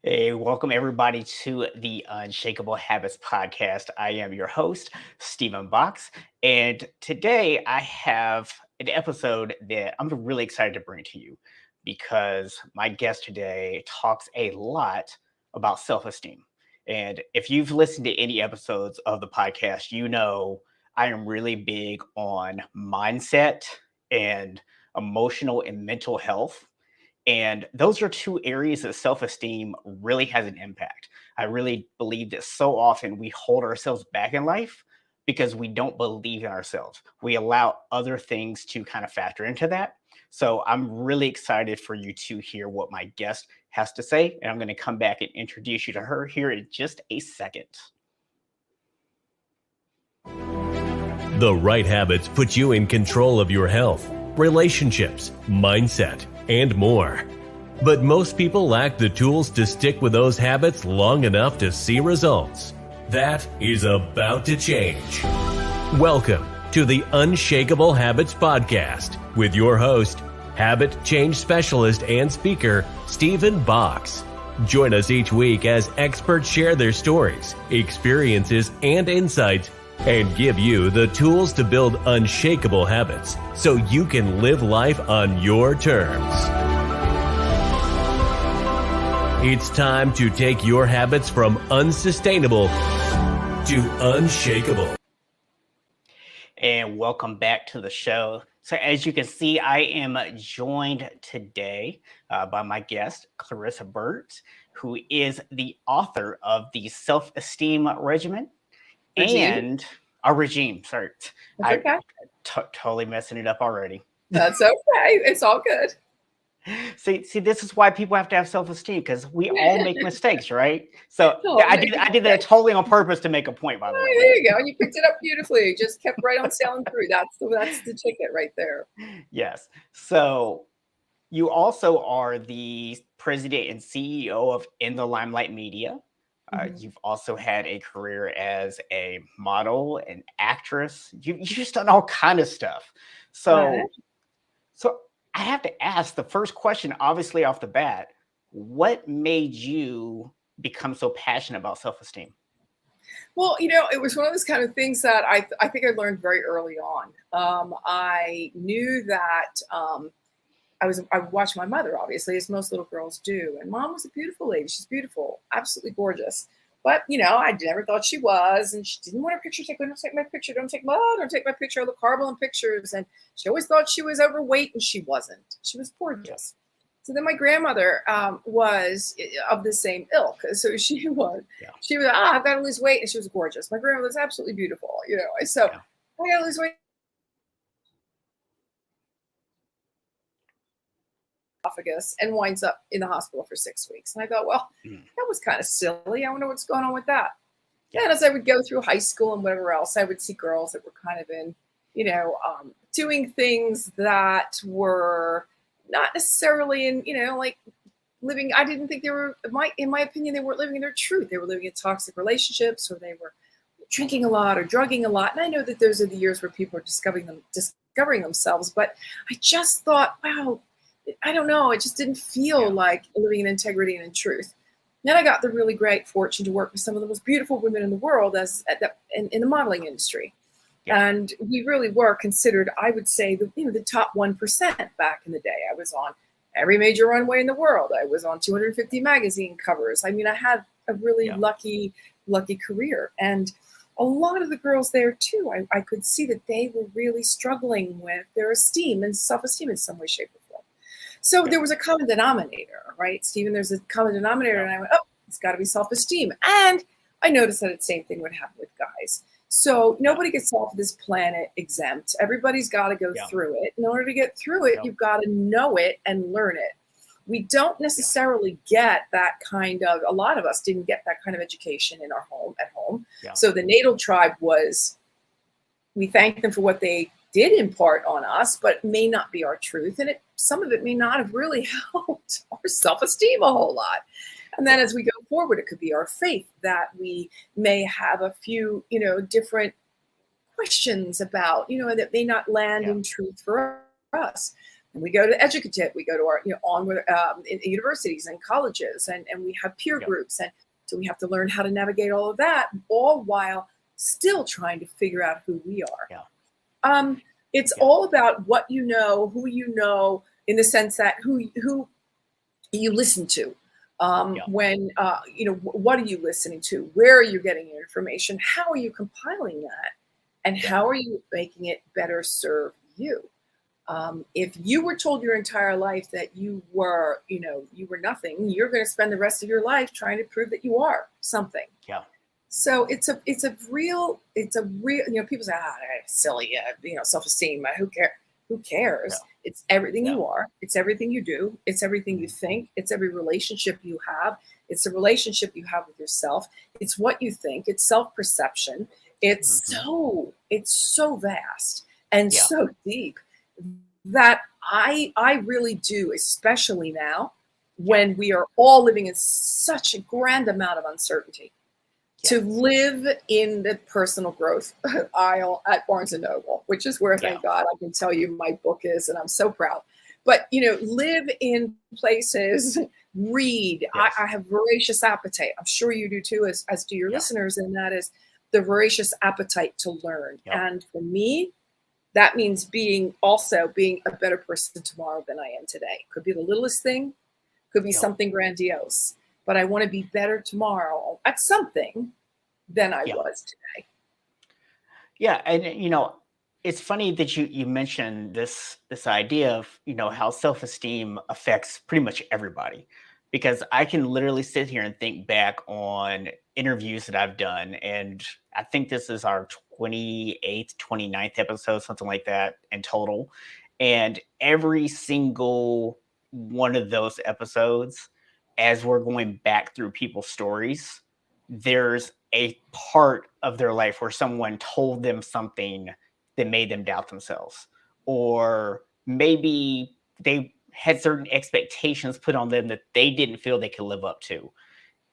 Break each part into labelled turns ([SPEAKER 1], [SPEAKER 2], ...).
[SPEAKER 1] Hey, welcome everybody to the Unshakable Habits Podcast. I am your host, Stephen Box, and today I have an episode that I'm really excited to bring to you because my guest today talks a lot about self esteem. And if you've listened to any episodes of the podcast, you know I am really big on mindset and emotional and mental health, and those are two areas that self esteem really has an impact. I really believe that so often we hold ourselves back in life because we don't believe in ourselves. We allow other things to kind of factor into that. So I'm really excited for you to hear what my guest has to say. And I'm going to come back and introduce you to her here in just a second.
[SPEAKER 2] The right habits put you in control of your health, relationships, mindset, and more. But most people lack the tools to stick with those habits long enough to see results. That is about to change. Welcome to the Unshakable Habits Podcast with your host, habit change specialist and speaker, Stephen Box. Join us each week as experts share their stories, experiences, and insights, and give you the tools to build unshakable habits so you can live life on your terms. It's time to take your habits from unsustainable to unshakable.
[SPEAKER 1] And welcome back to the show. So as you can see, I am joined today by my guest, Clarissa Burt, who is the author of the Self-Esteem Regime. And a regime. Sorry,
[SPEAKER 3] That's okay.
[SPEAKER 1] Totally messing it up already.
[SPEAKER 3] That's okay. It's all good.
[SPEAKER 1] See, this is why people have to have self-esteem, because we all make mistakes, right? So I did that totally on purpose to make a point, by the way.
[SPEAKER 3] There you go. And you picked it up beautifully. You just kept right on sailing through. That's the ticket right there.
[SPEAKER 1] Yes. So you also are the president and CEO of In the Limelight Media. You've also had a career as a model, an actress. You've just done all kind of stuff. So I have to ask the first question, obviously off the bat, what made you become so passionate about self-esteem?
[SPEAKER 3] Well, it was one of those kind of things that I think I learned very early on. I knew that I watched my mother, obviously, as most little girls do. And Mom was a beautiful lady. She's beautiful, absolutely gorgeous. But, I never thought she was. And she didn't want her picture taken. Don't take my picture. Don't take my picture. I look horrible in pictures. And she always thought she was overweight, and she wasn't. She was gorgeous. So then my grandmother was of the same ilk. So she was, I've got to lose weight. And she was gorgeous. My grandmother was absolutely beautiful, So I got to lose weight. Esophagus and winds up in the hospital for 6 weeks. And I thought, well, that was kind of silly. I wonder what's going on with that. And as I would go through high school and whatever else, I would see girls that were kind of in, doing things that were not necessarily in, like living. I didn't think they were, in my opinion, they weren't living in their truth. They were living in toxic relationships, or they were drinking a lot or drugging a lot. And I know that those are the years where people are discovering themselves. But I just thought, wow, I don't know. It just didn't feel like living in integrity and in truth. Then I got the really great fortune to work with some of the most beautiful women in the world in the modeling industry. Yeah. And we really were considered, I would say, the top 1% back in the day. I was on every major runway in the world. I was on 250 magazine covers. I mean, I had a really lucky career. And a lot of the girls there, too, I could see that they were really struggling with their esteem and self-esteem in some way, shape, or form. So there was a common denominator, right, Stephen? There's a common denominator, and I went, it's got to be self-esteem. And I noticed that the same thing would happen with guys. So nobody gets off this planet exempt. Everybody's got to go through it. In order to get through it, you've got to know it and learn it. We don't necessarily get that kind of, a lot of us didn't get that kind of education at home. Yeah. So the natal tribe we thank them for what they did impart on us, but it may not be our truth. And some of it may not have really helped our self-esteem a whole lot. And then as we go forward, it could be our faith that we may have a few, different questions about, that may not land in truth for us. And we go to educative, we go to our, on with in universities and colleges, and we have peer groups. And so we have to learn how to navigate all of that, all while still trying to figure out who we are. It's all about what you know, who you know, in the sense that who you listen to. When, what are you listening to? Where are you getting your information? How are you compiling that? And how are you making it better serve you? If you were told your entire life that you were nothing, you're going to spend the rest of your life trying to prove that you are something.
[SPEAKER 1] Yeah.
[SPEAKER 3] So it's a real, people say, silly, self-esteem. Who cares?
[SPEAKER 1] Yeah.
[SPEAKER 3] It's everything you are. It's everything you do. It's everything you think. It's every relationship you have. It's the relationship you have with yourself. It's what you think. It's self-perception. It's so vast and so deep that I really do, especially now when we are all living in such a grand amount of uncertainty, to live in the personal growth aisle at Barnes & Noble, which is where, thank God, I can tell you my book is, and I'm so proud. But, live in places, read. I have voracious appetite. I'm sure you do too, as do your listeners, and that is the voracious appetite to learn. And for me, that means being a better person tomorrow than I am today. Could be the littlest thing, could be something grandiose, but I want to be better tomorrow at something than I was today.
[SPEAKER 1] Yeah. And, it's funny that you mentioned this idea of, how self-esteem affects pretty much everybody, because I can literally sit here and think back on interviews that I've done. And I think this is our 28th, 29th episode, something like that in total. And every single one of those episodes, as we're going back through people's stories, there's a part of their life where someone told them something that made them doubt themselves, or maybe they had certain expectations put on them that they didn't feel they could live up to.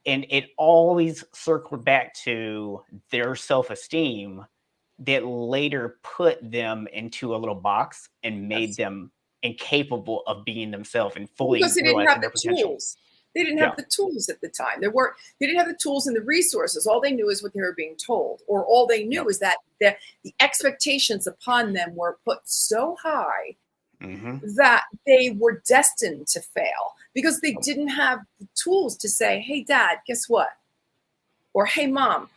[SPEAKER 1] And it always circled back to their self-esteem that later put them into a little box and made them incapable of being themselves and fully realizing their potential.
[SPEAKER 3] Tools. They didn't have the tools at the time. They didn't have the tools and the resources. All they knew is what they were being told, or all they knew is that the expectations upon them were put so high that they were destined to fail, because they didn't have the tools to say, hey, Dad, guess what? Or, hey, Mom,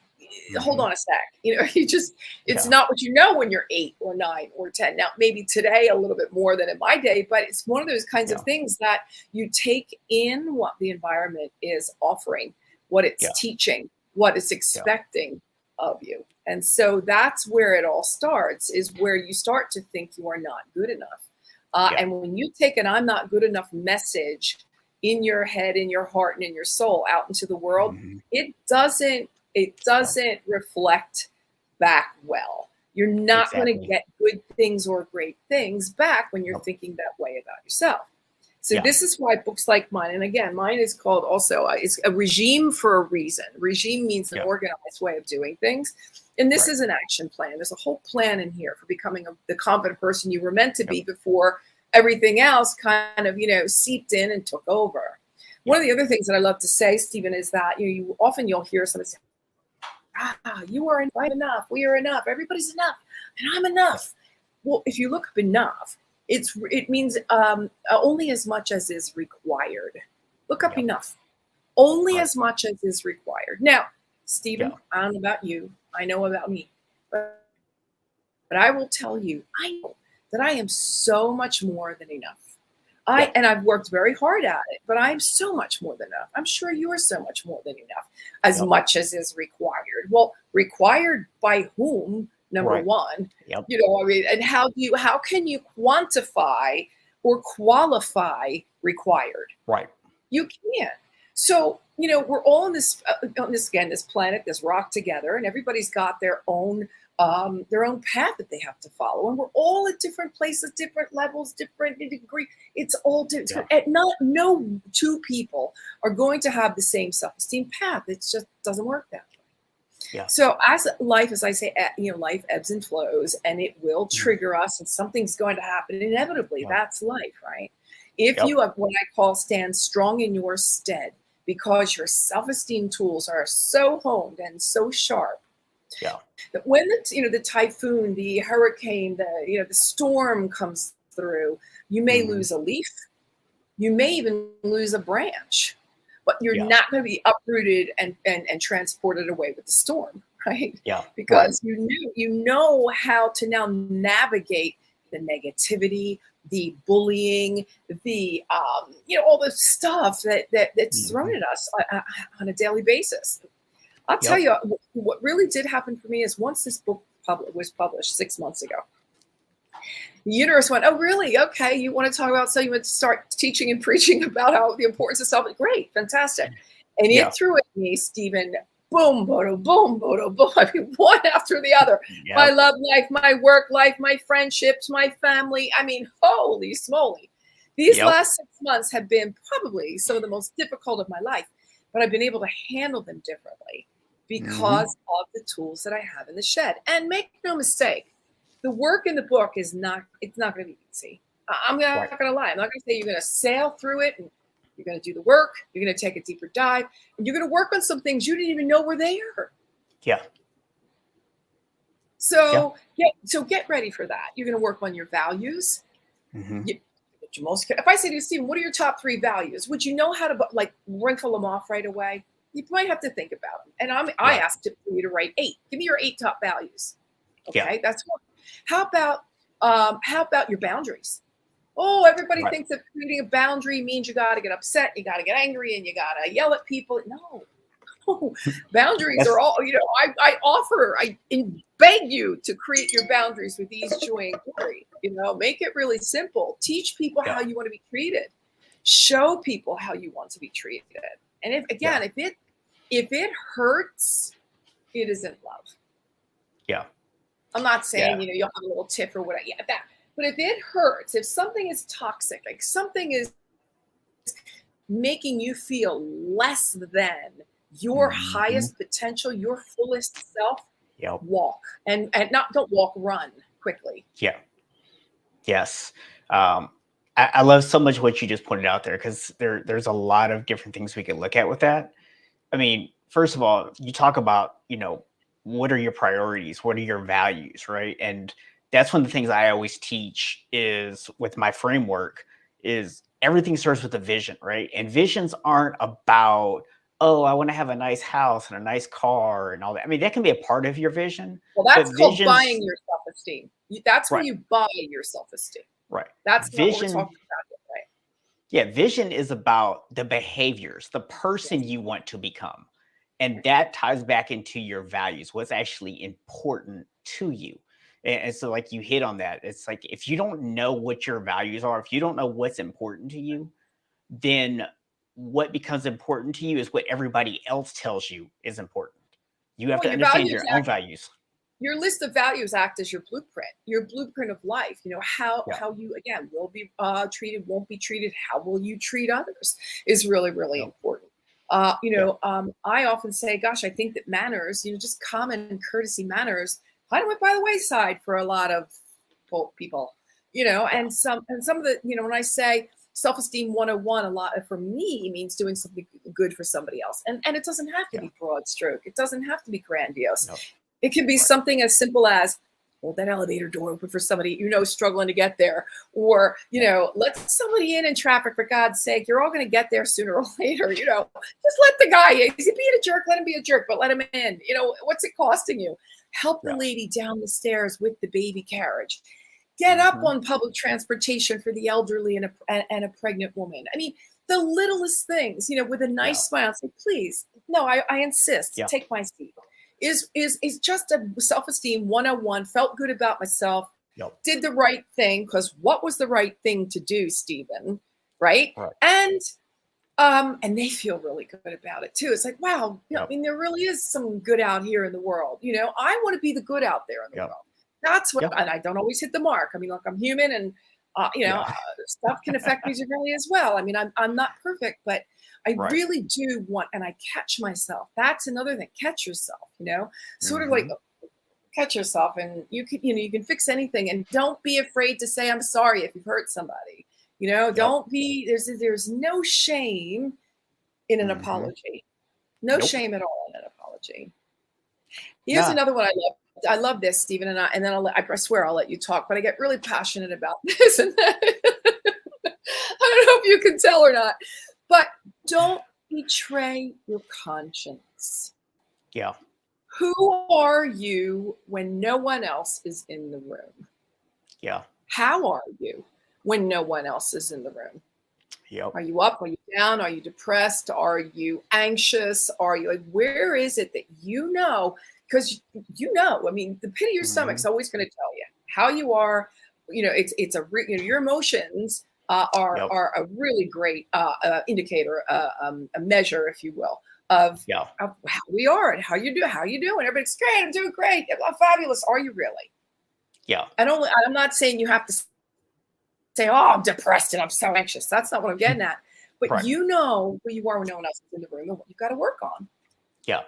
[SPEAKER 3] hold on a sec. It's not what you know when you're 8 or 9 or 10. Now, maybe today a little bit more than in my day, but it's one of those kinds of things that you take in what the environment is offering, what it's teaching, what it's expecting of you. And so that's where it all starts, is where you start to think you are not good enough. And when you take an I'm not good enough message in your head, in your heart, and in your soul out into the world, it doesn't reflect back well. You're not going to get good things or great things back when you're thinking that way about yourself. So this is why books like mine, and again, mine is called also, it's a regime for a reason. Regime means an organized way of doing things. And this is an action plan. There's a whole plan in here for becoming the confident person you were meant to be before everything else kind of, seeped in and took over. One of the other things that I love to say, Stephen, is that you'll hear someone say, you are enough, we are enough, everybody's enough, and I'm enough. Well, if you look up enough, it means only as much as is required. Look up enough. Only as much as is required. Now, Stephen, I don't know about you, I know about me, but I will tell you, I know that I am so much more than enough. And I've worked very hard at it, but I'm so much more than enough. I'm sure you are so much more than enough, as much as is required. Well, required by whom? Number one, and how can you quantify or qualify required? Right. You can't. So, we're all on this planet, this rock together, and everybody's got their own path that they have to follow. And we're all at different places, different levels, different degree. It's all different. No two people are going to have the same self-esteem path. It just doesn't work that way.
[SPEAKER 1] Yeah.
[SPEAKER 3] So as life, as I say, life ebbs and flows, and it will trigger us, and something's going to happen inevitably.
[SPEAKER 1] Yeah.
[SPEAKER 3] That's life, right? If
[SPEAKER 1] Yep.
[SPEAKER 3] you have what I call stand strong in your stead, because your self-esteem tools are so honed and so sharp,
[SPEAKER 1] Yeah.
[SPEAKER 3] that when the typhoon, the hurricane, the storm comes through, you may lose a leaf, you may even lose a branch, but you're
[SPEAKER 1] Yeah.
[SPEAKER 3] not going to be uprooted and transported away with the storm, right?
[SPEAKER 1] Yeah.
[SPEAKER 3] Because you know how to now navigate the negativity, the bullying, the all the stuff that's thrown at us on a daily basis. I'll tell you what really did happen for me is once this book was published 6 months ago, the universe went, oh, really? Okay. You want to talk about, so you would start teaching and preaching about how the importance of self. Great. Fantastic. And it threw at me, Stephen, boom, boom, boom, boom, boom. I mean, one after the other.
[SPEAKER 1] Yeah.
[SPEAKER 3] My love life, my work life, my friendships, my family. I mean, holy smoly. These last 6 months have been probably some of the most difficult of my life, but I've been able to handle them differently because of the tools that I have in the shed. And make no mistake, the work in the book it's not going to be easy. I'm not going to lie. I'm not going to say you're going to sail through it and you're going to do the work. You're going to take a deeper dive and you're going to work on some things you didn't even know were there.
[SPEAKER 1] Yeah.
[SPEAKER 3] So get ready for that. You're going to work on your values. If I say to you, Stephen, what are your top 3 values? Would you know how to wrinkle them off right away? You might have to think about them. And I asked you to write 8. Give me your 8 top values. Okay, that's one. How about your boundaries? Oh, everybody thinks that creating a boundary means you got to get upset, you got to get angry, and you got to yell at people. No. Boundaries are all, I beg you to create your boundaries with ease, joy, and glory. Make it really simple. Teach people how you want to be treated. Show people how you want to be treated. And if it hurts, it isn't love.
[SPEAKER 1] Yeah.
[SPEAKER 3] I'm not saying, you'll have a little tiff or whatever. Yeah, that. But if it hurts, if something is toxic, like something is making you feel less than your highest potential, your fullest self, walk. And don't walk, run quickly.
[SPEAKER 1] Yeah. Yes. I love so much what you just pointed out there, because there's a lot of different things we could look at with that. I mean, first of all, you talk about, what are your priorities? What are your values, right? And that's one of the things I always teach is with my framework is everything starts with a vision, right? And visions aren't about, oh, I want to have a nice house and a nice car and all that. I mean, that can be a part of your vision.
[SPEAKER 3] Well, that's called buying your self-esteem. That's when you buy your self-esteem.
[SPEAKER 1] Right.
[SPEAKER 3] That's what we're talking about, right?
[SPEAKER 1] Yeah, vision is about the behaviors, the person you want to become. And that ties back into your values, what's actually important to you. And so like you hit on that. It's like, if you don't know what your values are, if you don't know what's important to you, then what becomes important to you is what everybody else tells you is important. You have to understand your own values.
[SPEAKER 3] Your list of values act as your blueprint of life. How you, again, will be treated, won't be treated, how will you treat others is really, really important. I often say, gosh, I think that manners, just common courtesy manners kind of went by the wayside for a lot of people, and some of the, when I say self-esteem 101, a lot for me means doing something good for somebody else. And it doesn't have to be broad stroke. It doesn't have to be grandiose. No. It can be something as simple as hold that elevator door open for somebody, struggling to get there, or, let somebody in traffic, for God's sake. You're all going to get there sooner or later, just let the guy, is he being a jerk? Let him be a jerk, but let him in. What's it costing you? Help the lady down the stairs with the baby carriage. Get up on public transportation for the elderly and a pregnant woman. I mean, the littlest things, with a nice smile, say, please, no, I insist, take my seat. Is just a self-esteem 101, felt good about myself, did the right thing, because what was the right thing to do, Stephen, right? And they feel really good about it too. It's like, wow, I mean, there really is some good out here in the world. I want to be the good out there in the world. That's what, and I don't always hit the mark. I mean, look, I'm human, and Stuff can affect me differently as well. I mean, I'm not perfect, but I
[SPEAKER 1] Right.
[SPEAKER 3] really do want, and I catch myself. That's another thing. Catch yourself, sort of like catch yourself, and you can fix anything, and don't be afraid to say I'm sorry if you've hurt somebody. Don't be, there's no shame in an apology. No
[SPEAKER 1] Nope.
[SPEAKER 3] shame at all in an apology. Here's
[SPEAKER 1] Nah.
[SPEAKER 3] another one I love. I love this, Stephen, and then I swear I'll let you talk, but I get really passionate about this. And I don't know if you can tell or not, but don't betray your conscience.
[SPEAKER 1] Yeah.
[SPEAKER 3] Who are you when no one else is in the room?
[SPEAKER 1] Yeah.
[SPEAKER 3] How are you when no one else is in the room?
[SPEAKER 1] Yep.
[SPEAKER 3] Are you up? Are you down? Are you depressed? Are you anxious? Are you where is it that because I mean, the pit of your stomach's always going to tell you how you are. It's your emotions are a really great indicator, a measure, if you will, of how we are and how you doing. Everybody's great. I'm doing great. I'm fabulous. Are you really?
[SPEAKER 1] Yeah.
[SPEAKER 3] I'm not saying you have to say, oh, I'm depressed and I'm so anxious. That's not what I'm getting at. But
[SPEAKER 1] Right.
[SPEAKER 3] you know who you are when no one else is in the room and what you've got to work on.
[SPEAKER 1] Yeah.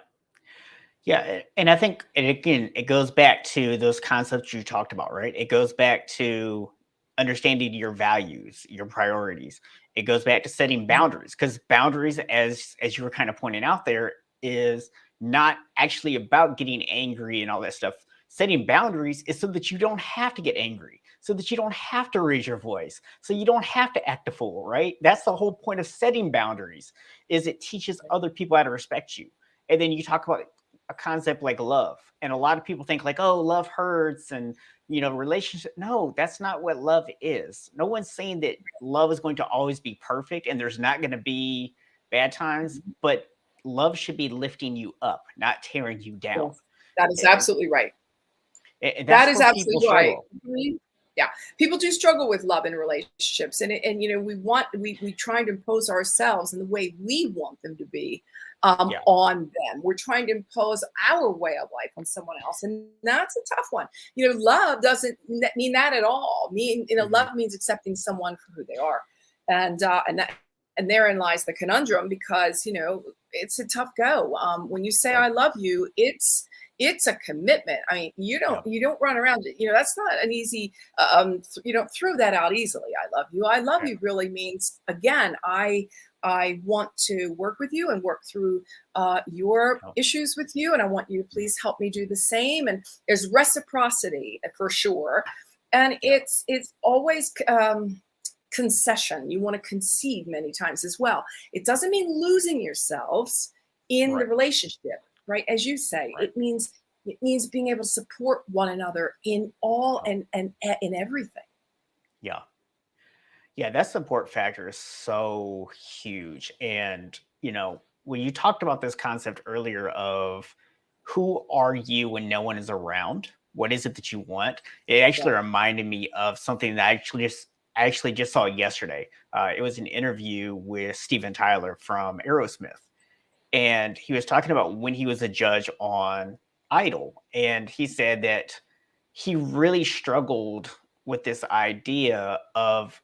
[SPEAKER 1] Yeah. And I think, and again, it goes back to those concepts you talked about, right? It goes back to understanding your values, your priorities. It goes back to setting boundaries, because boundaries, as you were kind of pointing out there, is not actually about getting angry and all that stuff. Setting boundaries is so that you don't have to get angry, so that you don't have to raise your voice, so you don't have to act a fool, right? That's the whole point of setting boundaries, is it teaches other people how to respect you. And then you talk about a concept like love. And a lot of people think like, oh, love hurts and, relationship. No, that's not what love is. No one's saying that love is going to always be perfect and there's not going to be bad times, but love should be lifting you up, not tearing you down.
[SPEAKER 3] Yes, that is absolutely right.
[SPEAKER 1] And
[SPEAKER 3] that is absolutely right. Yeah, people do struggle with love in relationships, and we try to impose ourselves in the way we want them to be on them. We're trying to impose our way of life on someone else, and that's a tough one. Love doesn't mean that at all. Love means accepting someone for who they are, and therein lies the conundrum, because it's a tough go. When you say I love you, it's a commitment. I mean, you don't run around. That's not an easy. You don't throw that out easily. I love you. I love you really means, again, I want to work with you and work through your issues with you, and I want you to please help me do the same. And there's reciprocity for sure, and it's always concession. You want to concede many times as well. It doesn't mean losing yourselves in the relationship. Right, as you say, it means being able to support one another in all and in everything.
[SPEAKER 1] Yeah, that support factor is so huge. And when you talked about this concept earlier of who are you when no one is around, what is it that you want? It actually reminded me of something that I actually just saw yesterday. It was an interview with Steven Tyler from Aerosmith. And he was talking about when he was a judge on Idol. And he said that he really struggled with this idea of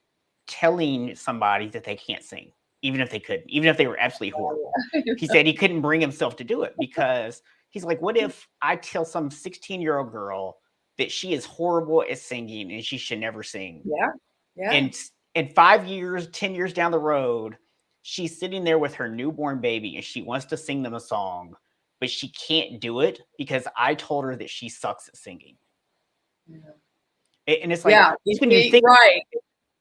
[SPEAKER 1] telling somebody that they can't sing, even if they couldn't, even if they were absolutely horrible. He said he couldn't bring himself to do it, because he's like, what if I tell some 16-year-old girl that she is horrible at singing and she should never sing?
[SPEAKER 3] Yeah.
[SPEAKER 1] And in 5 years, 10 years down the road, she's sitting there with her newborn baby and she wants to sing them a song, but she can't do it because I told her that she sucks at singing. And it's like, when you think,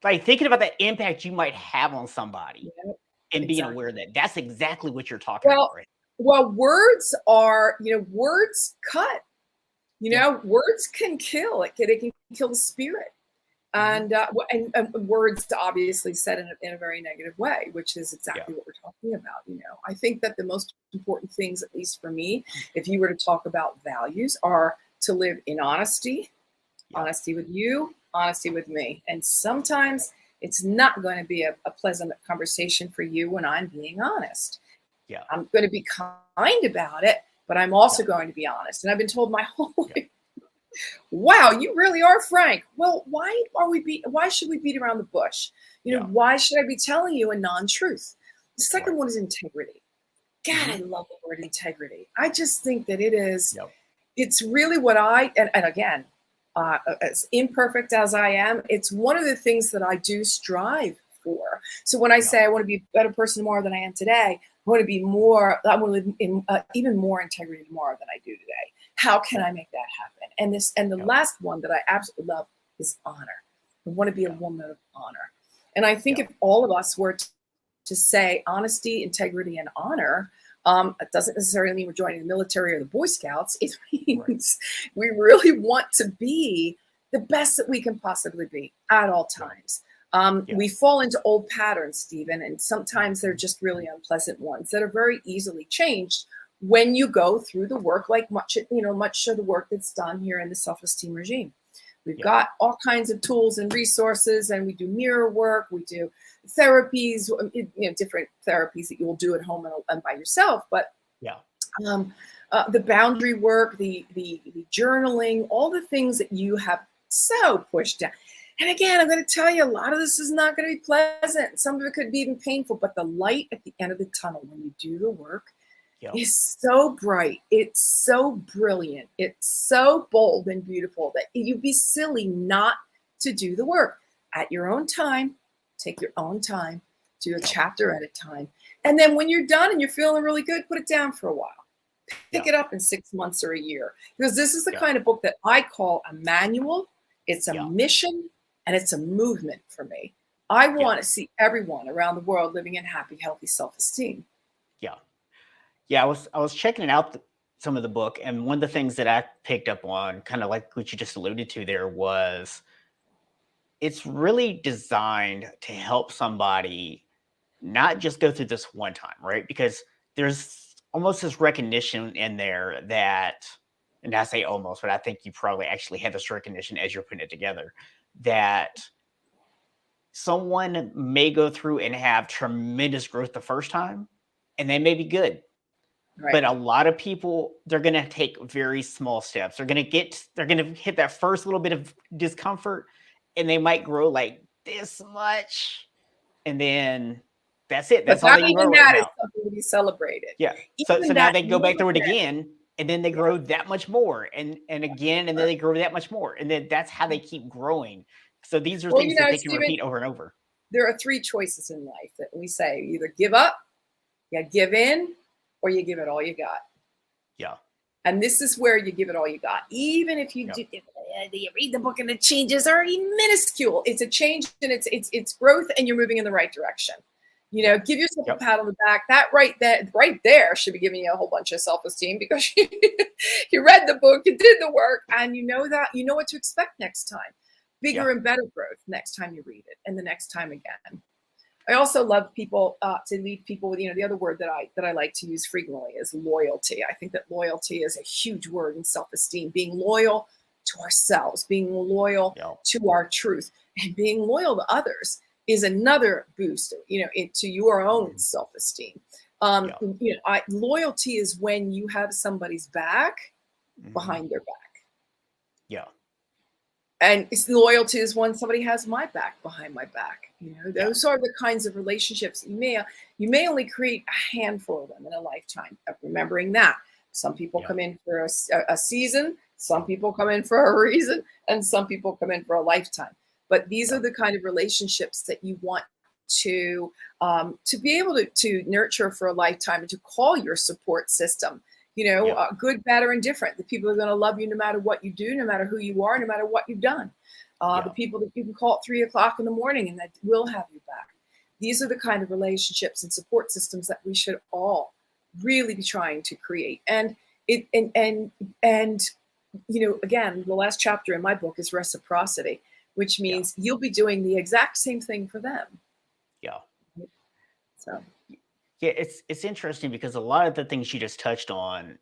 [SPEAKER 1] like thinking about the impact you might have on somebody and being aware that that's exactly what you're talking about, right?
[SPEAKER 3] Well, words are, words cut, words can kill. It can kill the spirit. And words obviously said in a very negative way, which is exactly what we're talking about. I think that the most important things, at least for me, if you were to talk about values, are to live in honesty, honesty with you, honesty with me. And sometimes it's not going to be a pleasant conversation for you when I'm being honest. I'm going to be kind about it, but I'm also going to be honest. And I've been told my whole life, Wow, you really are frank. Well, why should we beat around the bush?
[SPEAKER 1] Yeah.
[SPEAKER 3] Why should I be telling you a non-truth? The second
[SPEAKER 1] Right.
[SPEAKER 3] one is integrity. God, I
[SPEAKER 1] Mhm.
[SPEAKER 3] love the word integrity. I just think that it is,
[SPEAKER 1] Yep.
[SPEAKER 3] it's really what and again, as imperfect as I am, it's one of the things that I do strive for. So when I
[SPEAKER 1] Yeah.
[SPEAKER 3] say I want to be a better person tomorrow than I am today, I want to live in even more integrity tomorrow than I do today. How can I make that happen? And the
[SPEAKER 1] Yeah.
[SPEAKER 3] last one that I absolutely love is honor. I want to be a
[SPEAKER 1] Yeah.
[SPEAKER 3] woman of honor. And I think
[SPEAKER 1] Yeah.
[SPEAKER 3] if all of us were to say honesty, integrity, and honor, it doesn't necessarily mean we're joining the military or the Boy Scouts. It
[SPEAKER 1] Right.
[SPEAKER 3] means we really want to be the best that we can possibly be at all times.
[SPEAKER 1] Yeah.
[SPEAKER 3] We fall into old patterns, Stephen, and sometimes they're just really unpleasant ones that are very easily changed when you go through the work, like much of the work that's done here in the self-esteem regime. We've
[SPEAKER 1] Yeah.
[SPEAKER 3] got all kinds of tools and resources, and we do mirror work, we do therapies, different therapies that you'll do at home and by yourself. But
[SPEAKER 1] Yeah.
[SPEAKER 3] the boundary work, the journaling, all the things that you have so pushed down. And again, I'm going to tell you, a lot of this is not going to be pleasant. Some of it could be even painful, but the light at the end of the tunnel when you do the work
[SPEAKER 1] Yeah.
[SPEAKER 3] is so bright. It's so brilliant. It's so bold and beautiful that you'd be silly not to do the work at your own time. Take your own time, do a chapter at a time. And then when you're done and you're feeling really good, put it down for a while. Pick it up in 6 months or a year. Because this is the kind of book that I call a manual. It's a mission and it's a movement for me. I want to see everyone around the world living in happy, healthy self-esteem.
[SPEAKER 1] Yeah. Yeah. I was checking out some of the book, and one of the things that I picked up on, kind of like what you just alluded to there, was it's really designed to help somebody not just go through this one time, right? Because there's almost this recognition in there that, and I say almost, but I think you probably actually had this recognition as you're putting it together, that someone may go through and have tremendous growth the first time, and they may be good.
[SPEAKER 3] Right.
[SPEAKER 1] But a lot of people, they're going to take very small steps. They're going to hit that first little bit of discomfort, and they might grow like this much. And then that's it. That's
[SPEAKER 3] But
[SPEAKER 1] all
[SPEAKER 3] not
[SPEAKER 1] they
[SPEAKER 3] even
[SPEAKER 1] grow right
[SPEAKER 3] that is
[SPEAKER 1] now.
[SPEAKER 3] something to be celebrated.
[SPEAKER 1] Yeah. So
[SPEAKER 3] Even
[SPEAKER 1] now
[SPEAKER 3] that
[SPEAKER 1] they go back through it
[SPEAKER 3] movement.
[SPEAKER 1] again, and then they grow that much more, and again, and then they grow that much more. And then that's how they keep growing. So these are things that they can
[SPEAKER 3] Stephen,
[SPEAKER 1] repeat over and over.
[SPEAKER 3] there are 3 choices in life that we say: you either give up, you give in, or you give it all you got.
[SPEAKER 1] Yeah.
[SPEAKER 3] And this is where you give it all you got. Even if you you read the book and the changes are minuscule, it's a change and it's growth, and you're moving in the right direction. Give yourself a pat on the back. That right there should be giving you a whole bunch of self-esteem, because you read the book, you did the work, and you know what to expect next time. Bigger and better growth next time you read it, and the next time again. I also love people to leave people with, the other word that I like to use frequently is loyalty. I think that loyalty is a huge word in self-esteem. Being loyal to ourselves, being loyal to our truth, and being loyal to others is another boost, into your own self-esteem. Loyalty is when you have somebody's back behind their back.
[SPEAKER 1] Yeah.
[SPEAKER 3] And loyalty is when somebody has my back behind my back. Those are the kinds of relationships you may only create a handful of them in a lifetime. Remembering that some people come in for a season, some people come in for a reason, and some people come in for a lifetime. But these are the kind of relationships that you want to be able to nurture for a lifetime, and to call your support system. Good, bad, or indifferent. The people are going to love you no matter what you do, no matter who you are, no matter what you've done. The people that you can call at 3 o'clock in the morning and that will have you back. These are the kind of relationships and support systems that we should all really be trying to create. And again, the last chapter in my book is reciprocity, which means you'll be doing the exact same thing for them.
[SPEAKER 1] Yeah.
[SPEAKER 3] So.
[SPEAKER 1] Yeah, it's interesting because a lot of the things you just touched on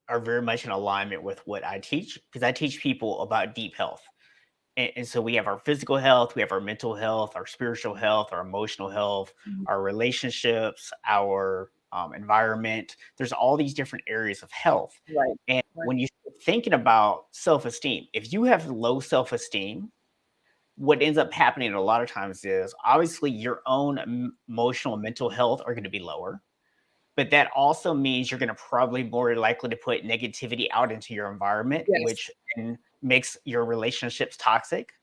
[SPEAKER 1] are very much in alignment with what I teach, because I teach people about deep health. And so we have our physical health, we have our mental health, our spiritual health, our emotional health, our relationships, our environment. There's all these different areas of health.
[SPEAKER 3] Right.
[SPEAKER 1] And
[SPEAKER 3] Right.
[SPEAKER 1] when you're thinking about self-esteem, if you have low self-esteem, what ends up happening a lot of times is obviously your own emotional and mental health are going to be lower. But that also means you're going to probably more likely to put negativity out into your environment,
[SPEAKER 3] Yes.
[SPEAKER 1] which then makes your relationships toxic.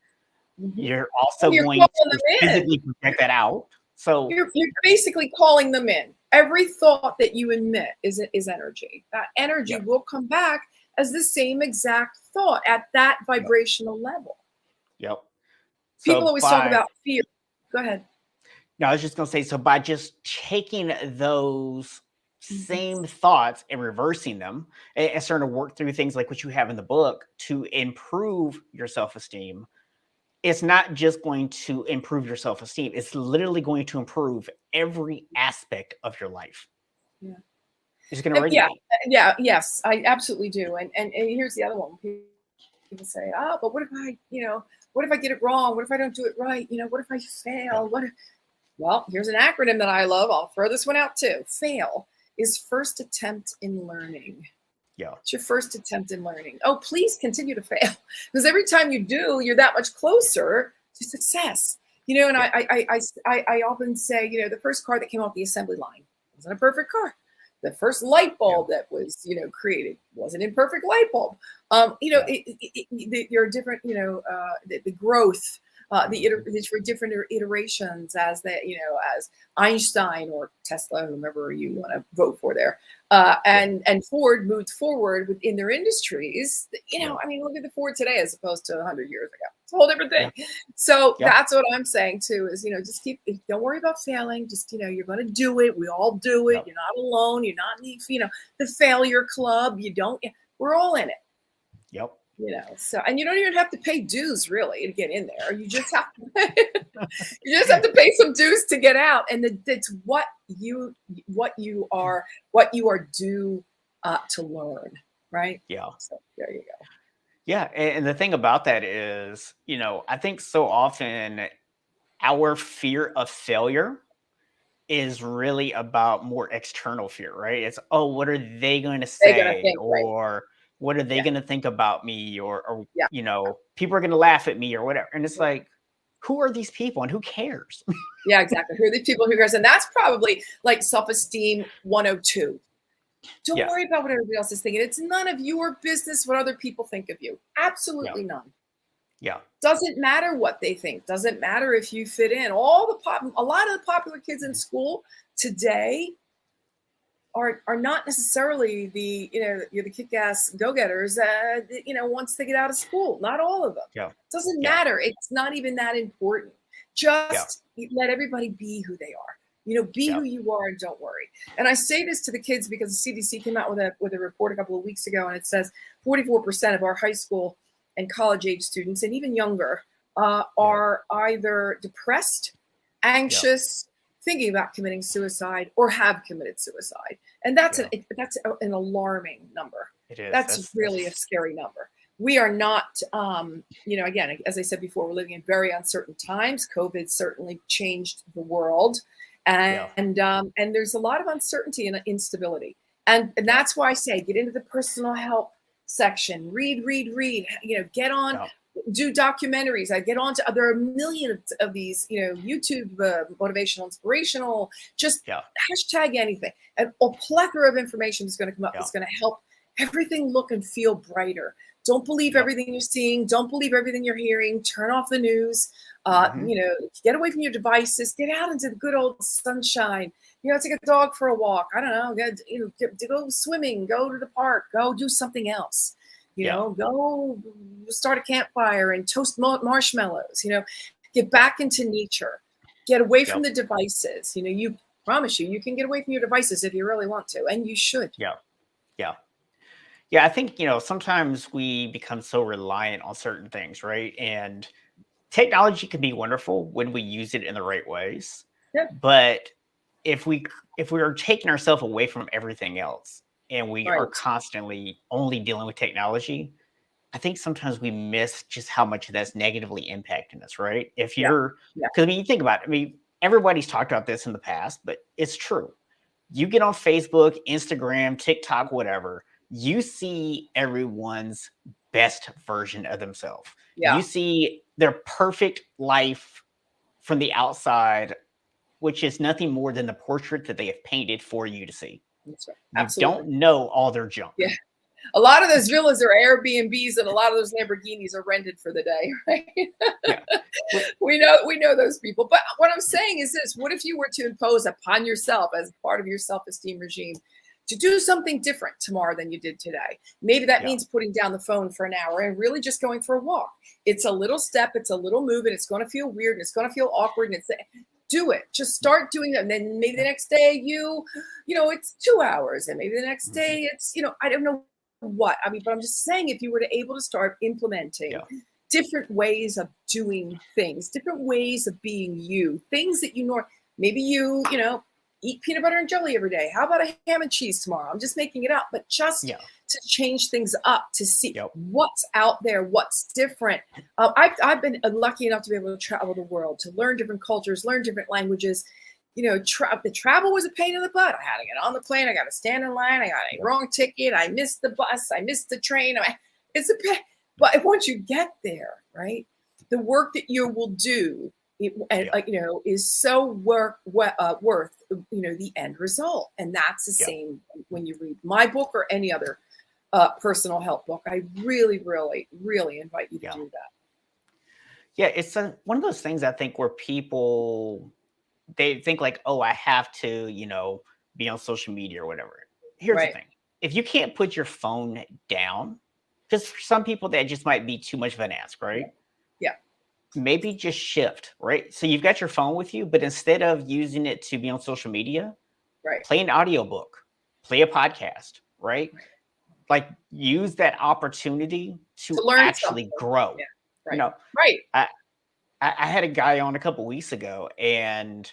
[SPEAKER 3] Mhm.
[SPEAKER 1] You're also
[SPEAKER 3] You're
[SPEAKER 1] going
[SPEAKER 3] calling
[SPEAKER 1] to
[SPEAKER 3] them in.
[SPEAKER 1] physically project that out. So
[SPEAKER 3] You're basically calling them in. Every thought that you emit is energy. That energy
[SPEAKER 1] yeah,
[SPEAKER 3] will come back as the same exact thought at that
[SPEAKER 1] yeah,
[SPEAKER 3] vibrational level.
[SPEAKER 1] yep.
[SPEAKER 3] People
[SPEAKER 1] So
[SPEAKER 3] always talk
[SPEAKER 1] by
[SPEAKER 3] about fear. Go ahead.
[SPEAKER 1] now, I was just going to say, so by just taking those
[SPEAKER 3] Mhm.
[SPEAKER 1] same thoughts and reversing them and starting to work through things like what you have in the book to improve your self-esteem, it's not just going to improve your self-esteem. It's literally going to improve every aspect of your life.
[SPEAKER 3] Yeah.
[SPEAKER 1] It's going to
[SPEAKER 3] Yeah.
[SPEAKER 1] radiate.
[SPEAKER 3] Yeah. Yes, I absolutely do. And here's the other one. People say, "Oh, but what if what if I get it wrong? What if I don't do it right? What if I
[SPEAKER 1] Yeah.
[SPEAKER 3] fail? What if?" Well, here's an acronym that I love. I'll throw this one out too. FAIL is first attempt in learning.
[SPEAKER 1] Yeah.
[SPEAKER 3] It's your first attempt in learning. Oh, please continue to fail, because every time you do, you're that much closer to success. And
[SPEAKER 1] Yeah.
[SPEAKER 3] I often say, the first car that came off the assembly line wasn't a perfect car. The first light
[SPEAKER 1] Yeah.
[SPEAKER 3] bulb that was, created wasn't an imperfect light bulb.
[SPEAKER 1] Yeah.
[SPEAKER 3] You're different, the growth,
[SPEAKER 1] Mhm.
[SPEAKER 3] it's for different iterations as as Einstein or Tesla, whomever you want to vote for there.
[SPEAKER 1] Yeah.
[SPEAKER 3] And Ford moved forward within their industries.
[SPEAKER 1] Yeah.
[SPEAKER 3] I mean, look at the Ford today as opposed to 100 years ago. It's a whole different
[SPEAKER 1] Yeah.
[SPEAKER 3] thing. So
[SPEAKER 1] Yeah.
[SPEAKER 3] that's what I'm saying too, is, just don't worry about failing. Just, you're going to do it. We all do it.
[SPEAKER 1] Yeah.
[SPEAKER 3] You're not alone. You're not in the failure club. We're all in it.
[SPEAKER 1] Yep.
[SPEAKER 3] So, and you don't even have to pay dues really to get in there. You just have to pay some dues to get out. And it's what you are due to learn, right?
[SPEAKER 1] Yeah.
[SPEAKER 3] So there you go.
[SPEAKER 1] Yeah. And the thing about that is, I think so often our fear of failure is really about more external fear, right? It's, oh, what are they going to
[SPEAKER 3] They're gonna
[SPEAKER 1] say?
[SPEAKER 3] think, right?
[SPEAKER 1] Or what are they
[SPEAKER 3] Yeah,
[SPEAKER 1] going to think about me? Or,
[SPEAKER 3] yeah,
[SPEAKER 1] people are going to laugh at me or whatever. And it's like, who are these people and who cares?
[SPEAKER 3] yeah, exactly. Who are the people who cares? And that's probably like self-esteem 102. Don't
[SPEAKER 1] Yeah.
[SPEAKER 3] worry about what everybody else is thinking. It's none of your business what other people think of you.
[SPEAKER 1] Yeah.
[SPEAKER 3] Absolutely none.
[SPEAKER 1] Yeah.
[SPEAKER 3] Doesn't matter what they think. Doesn't matter if you fit in. A lot of the popular kids in school today are not necessarily you're the kick-ass go-getters. Once they get out of school, not all of them.
[SPEAKER 1] Yeah.
[SPEAKER 3] Doesn't
[SPEAKER 1] Yeah.
[SPEAKER 3] matter. It's not even that important.
[SPEAKER 1] Yeah.
[SPEAKER 3] Just let everybody be who they are. Be
[SPEAKER 1] Yeah.
[SPEAKER 3] who you are and don't worry. And I say this to the kids because the CDC came out with a report a couple of weeks ago, and it says 44% of our high school and college age students, and even younger, are either depressed, anxious, thinking about committing suicide, or have committed suicide. And that's an alarming number.
[SPEAKER 1] It is.
[SPEAKER 3] That's really a scary number. We are not, again, as I said before, we're living in very uncertain times. COVID certainly changed the world. And there's a lot of uncertainty and instability. And that's why I say get into the personal help section, read, get on, do documentaries. I get on to, there are a million of these, YouTube, motivational, inspirational, just hashtag anything. And a plethora of information is going to come up that's going to help everything look and feel brighter. Don't believe everything you're seeing. Don't believe everything you're hearing. Turn off the news. Get away from your devices. Get out into the good old sunshine. Take a dog for a walk. I don't know. Go swimming. Go to the park. Go do something else. Go start a campfire and toast marshmallows. Get back into nature. Get away from the devices. You promise you can get away from your devices if you really want to, and you should.
[SPEAKER 1] Yeah, I think, sometimes we become so reliant on certain things, right? And technology can be wonderful when we use it in the right ways.
[SPEAKER 3] Yeah.
[SPEAKER 1] But if we are taking ourselves away from everything else and we are constantly only dealing with technology, I think sometimes we miss just how much that's negatively impacting us, right? If you're, because you think about it, everybody's talked about this in the past, but it's true. You get on Facebook, Instagram, TikTok, whatever, you see everyone's best version of themselves.
[SPEAKER 3] Yeah.
[SPEAKER 1] You see their perfect life from the outside, which is nothing more than the portrait that they have painted for you to see.
[SPEAKER 3] That's right.
[SPEAKER 1] You
[SPEAKER 3] Absolutely.
[SPEAKER 1] don't know all their junk.
[SPEAKER 3] Yeah. A lot of those villas are Airbnbs, and a lot of those Lamborghinis are rented for the day, right?
[SPEAKER 1] Yeah.
[SPEAKER 3] We know those people. But what I'm saying is this: what if you were to impose upon yourself as part of your self-esteem regime to do something different tomorrow than you did today? Maybe that means putting down the phone for an hour and really just going for a walk. It's a little step, it's a little move, and it's going to feel weird and it's going to feel awkward, and do it. Just start doing it. And then maybe the next day it's 2 hours, and maybe the next day it's, I don't know what. I mean, but I'm just saying, if you were to able to start implementing different ways of doing things, different ways of being you, things that maybe eat peanut butter and jelly every day. How about a ham and cheese tomorrow? I'm just making it up, but just to change things up, to see what's out there, what's different. I've been lucky enough to be able to travel the world, to learn different cultures, learn different languages. The travel was a pain in the butt. I had to get on the plane. I got to stand in line. I got a wrong ticket. I missed the bus. I missed the train. It's a pain. But once you get there, right, the work that you will do, is so worth the end result. And that's the same when you read my book or any other personal health book. I really, really, really invite you to do that.
[SPEAKER 1] Yeah, it's one of those things, I think, where people, they think like, oh, I have to, be on social media or whatever. Here's the thing. If you can't put your phone down, because for some people that just might be too much of an ask, right?
[SPEAKER 3] Yeah.
[SPEAKER 1] Maybe just shift, right? So you've got your phone with you, but instead of using it to be on social media, play an audiobook, play a podcast, right? Like, use that opportunity to learn actually something. Grow.
[SPEAKER 3] Yeah.
[SPEAKER 1] I had a guy on a couple weeks ago, and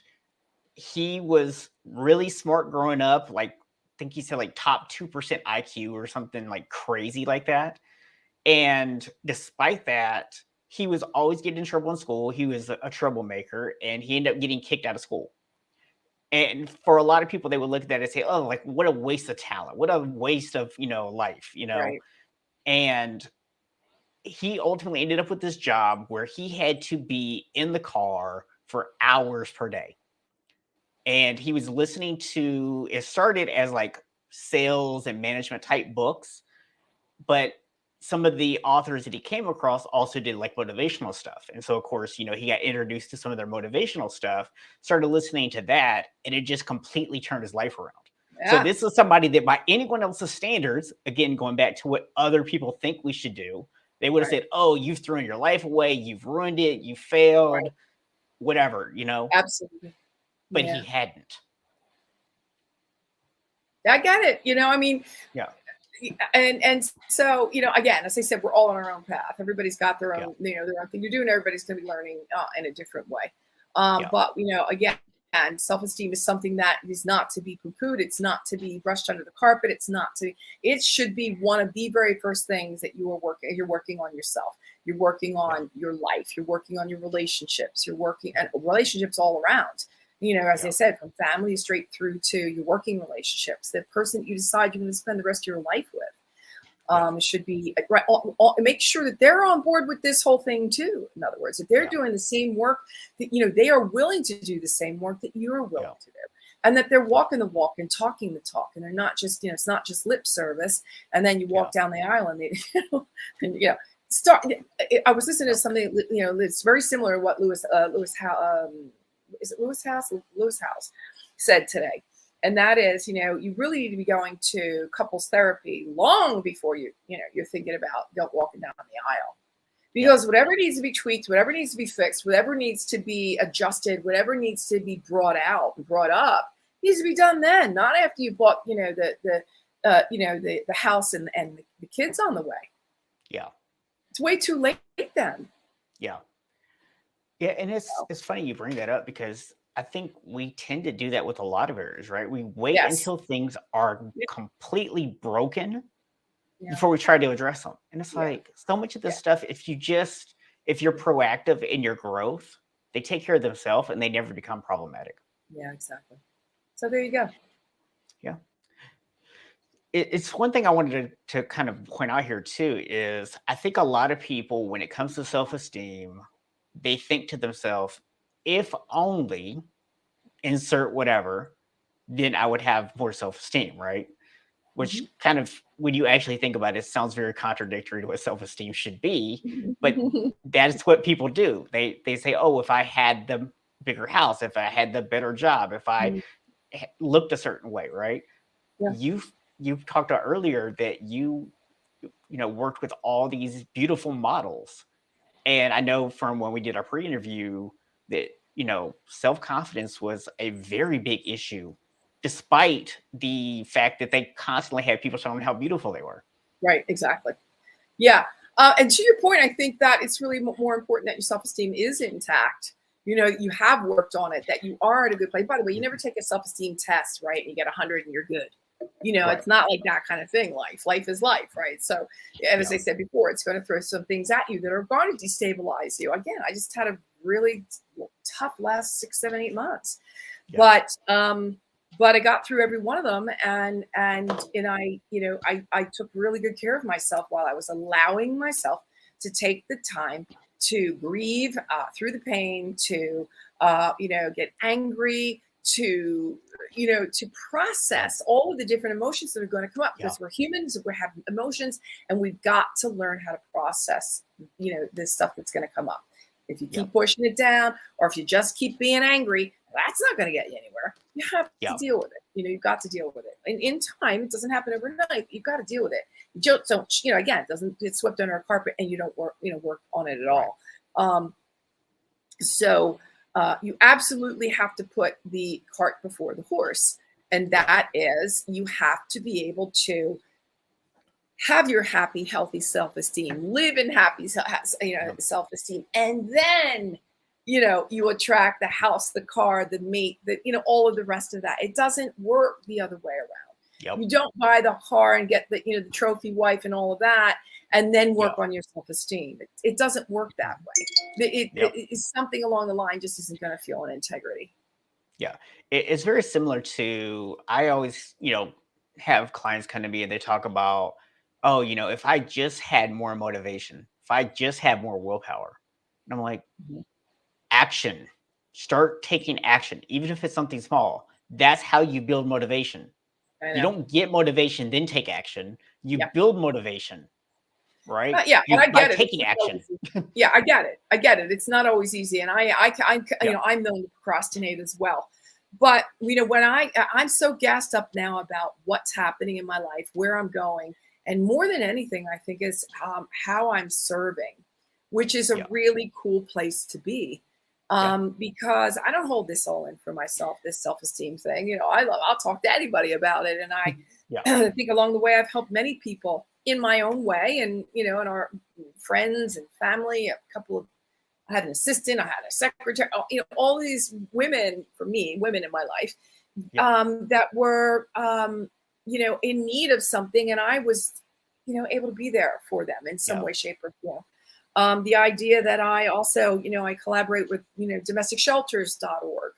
[SPEAKER 1] he was really smart growing up. Like, I think he said like top 2% IQ or something like crazy like that. And despite that, he was always getting in trouble in school. He was a troublemaker, and he ended up getting kicked out of school. And for a lot of people, they would look at that and say, oh, like, what a waste of talent. What a waste of, life, And he ultimately ended up with this job where he had to be in the car for hours per day. And he was listening to, it started as like sales and management type books, but some of the authors that he came across also did like motivational stuff. And so, of course, he got introduced to some of their motivational stuff, started listening to that, and it just completely turned his life around. Yeah. So this is somebody that by anyone else's standards, again, going back to what other people think we should do, they would have said, oh, you've thrown your life away, you've ruined it, you failed, whatever,
[SPEAKER 3] Absolutely.
[SPEAKER 1] But he hadn't.
[SPEAKER 3] I get it. And so, again, as I said, we're all on our own path. Everybody's got their own, their own thing to do, and everybody's going to be learning in a different way. But, again, self-esteem is something that is not to be poo-pooed. It's not to be brushed under the carpet. It should be one of the very first things that you're working on yourself. You're working on your life. You're working on your relationships. You're working on relationships all around. As I said, from family straight through to your working relationships, the person that you decide you're going to spend the rest of your life with should be right. Make sure that they're on board with this whole thing too. In other words, if they're doing the same work, that they are willing to do the same work that you're willing to do, and that they're walking the walk and talking the talk, and they're not just it's not just lip service. And then you walk down the aisle and they start. I was listening to something that's very similar to what Lewis House said today. And that is, you really need to be going to couples therapy long before you're thinking about walking down the aisle. Because whatever needs to be tweaked, whatever needs to be fixed, whatever needs to be adjusted, whatever needs to be brought out and brought up needs to be done then, not after you bought, the house and the kids on the way.
[SPEAKER 1] Yeah.
[SPEAKER 3] It's way too late then.
[SPEAKER 1] Yeah. Yeah, and it's funny you bring that up, because I think we tend to do that with a lot of areas, right? We wait until things are completely broken before we try to address them. And it's like so much of this stuff, if you're proactive in your growth, they take care of themselves and they never become problematic.
[SPEAKER 3] Yeah, exactly. So there you go.
[SPEAKER 1] Yeah. It's one thing I wanted to kind of point out here too is I think a lot of people, when it comes to self-esteem, they think to themselves, if only insert whatever, then I would have more self-esteem, right? Which kind of, when you actually think about it, sounds very contradictory to what self-esteem should be. But that's what people do. They say, oh, if I had the bigger house, if I had the better job, if I looked a certain way, right?
[SPEAKER 3] Yeah.
[SPEAKER 1] You've talked about earlier that worked with all these beautiful models. And I know from when we did our pre-interview that, self-confidence was a very big issue, despite the fact that they constantly had people telling them how beautiful they were.
[SPEAKER 3] Right, exactly. Yeah. And to your point, I think that it's really more important that your self-esteem is intact. You have worked on it, that you are at a good place. By the way, you never take a self-esteem test, right? And you get 100 and you're good.
[SPEAKER 1] Right.
[SPEAKER 3] It's not like that kind of thing. Life is life, right? So, and as I said before, it's going to throw some things at you that are going to destabilize you. Again, I just had a really tough last 6, 7, 8 months, but I got through every one of them, and I took really good care of myself while I was allowing myself to take the time to grieve through the pain, to get angry, to process all of the different emotions that are going to come up, because we're humans, we're having emotions, and we've got to learn how to process this stuff that's going to come up. If you keep pushing it down, or if you just keep being angry, that's not going to get you anywhere. You have to deal with it. You've got to deal with it. And in time, it doesn't happen overnight. You've got to deal with it. You don't again, it doesn't get swept under a carpet, and you don't work on it at all. So you absolutely have to put the cart before the horse. And that is, you have to be able to have your happy, healthy self-esteem, live in happy, self-esteem. And then, you attract the house, the car, the mate, all of the rest of that. It doesn't work the other way around. You don't buy the car and get the trophy wife and all of that, and then work on your self-esteem. It doesn't work that way. It's something along the line just isn't going to feel an integrity.
[SPEAKER 1] Yeah. It's very similar to, I always, have clients come to me and they talk about, oh, if I just had more motivation, if I just had more willpower. And I'm like, action. Start taking action, even if it's something small. That's how you build motivation. You don't get motivation, then take action. You build motivation, right?
[SPEAKER 3] And I get it.
[SPEAKER 1] Taking action.
[SPEAKER 3] I get it. It's not always easy, and I'm known to procrastinate as well. But when I'm so gassed up now about what's happening in my life, where I'm going, and more than anything, I think is how I'm serving, which is a really cool place to be. Because I don't hold this all in for myself, this self-esteem thing. I'll talk to anybody about it. And I think along the way, I've helped many people in my own way, and, and our friends and family, I had an assistant, I had a secretary, all these women in my life, that were, in need of something. And I was, able to be there for them in some way, shape, or form. The idea that I also, I collaborate with, domesticshelters.org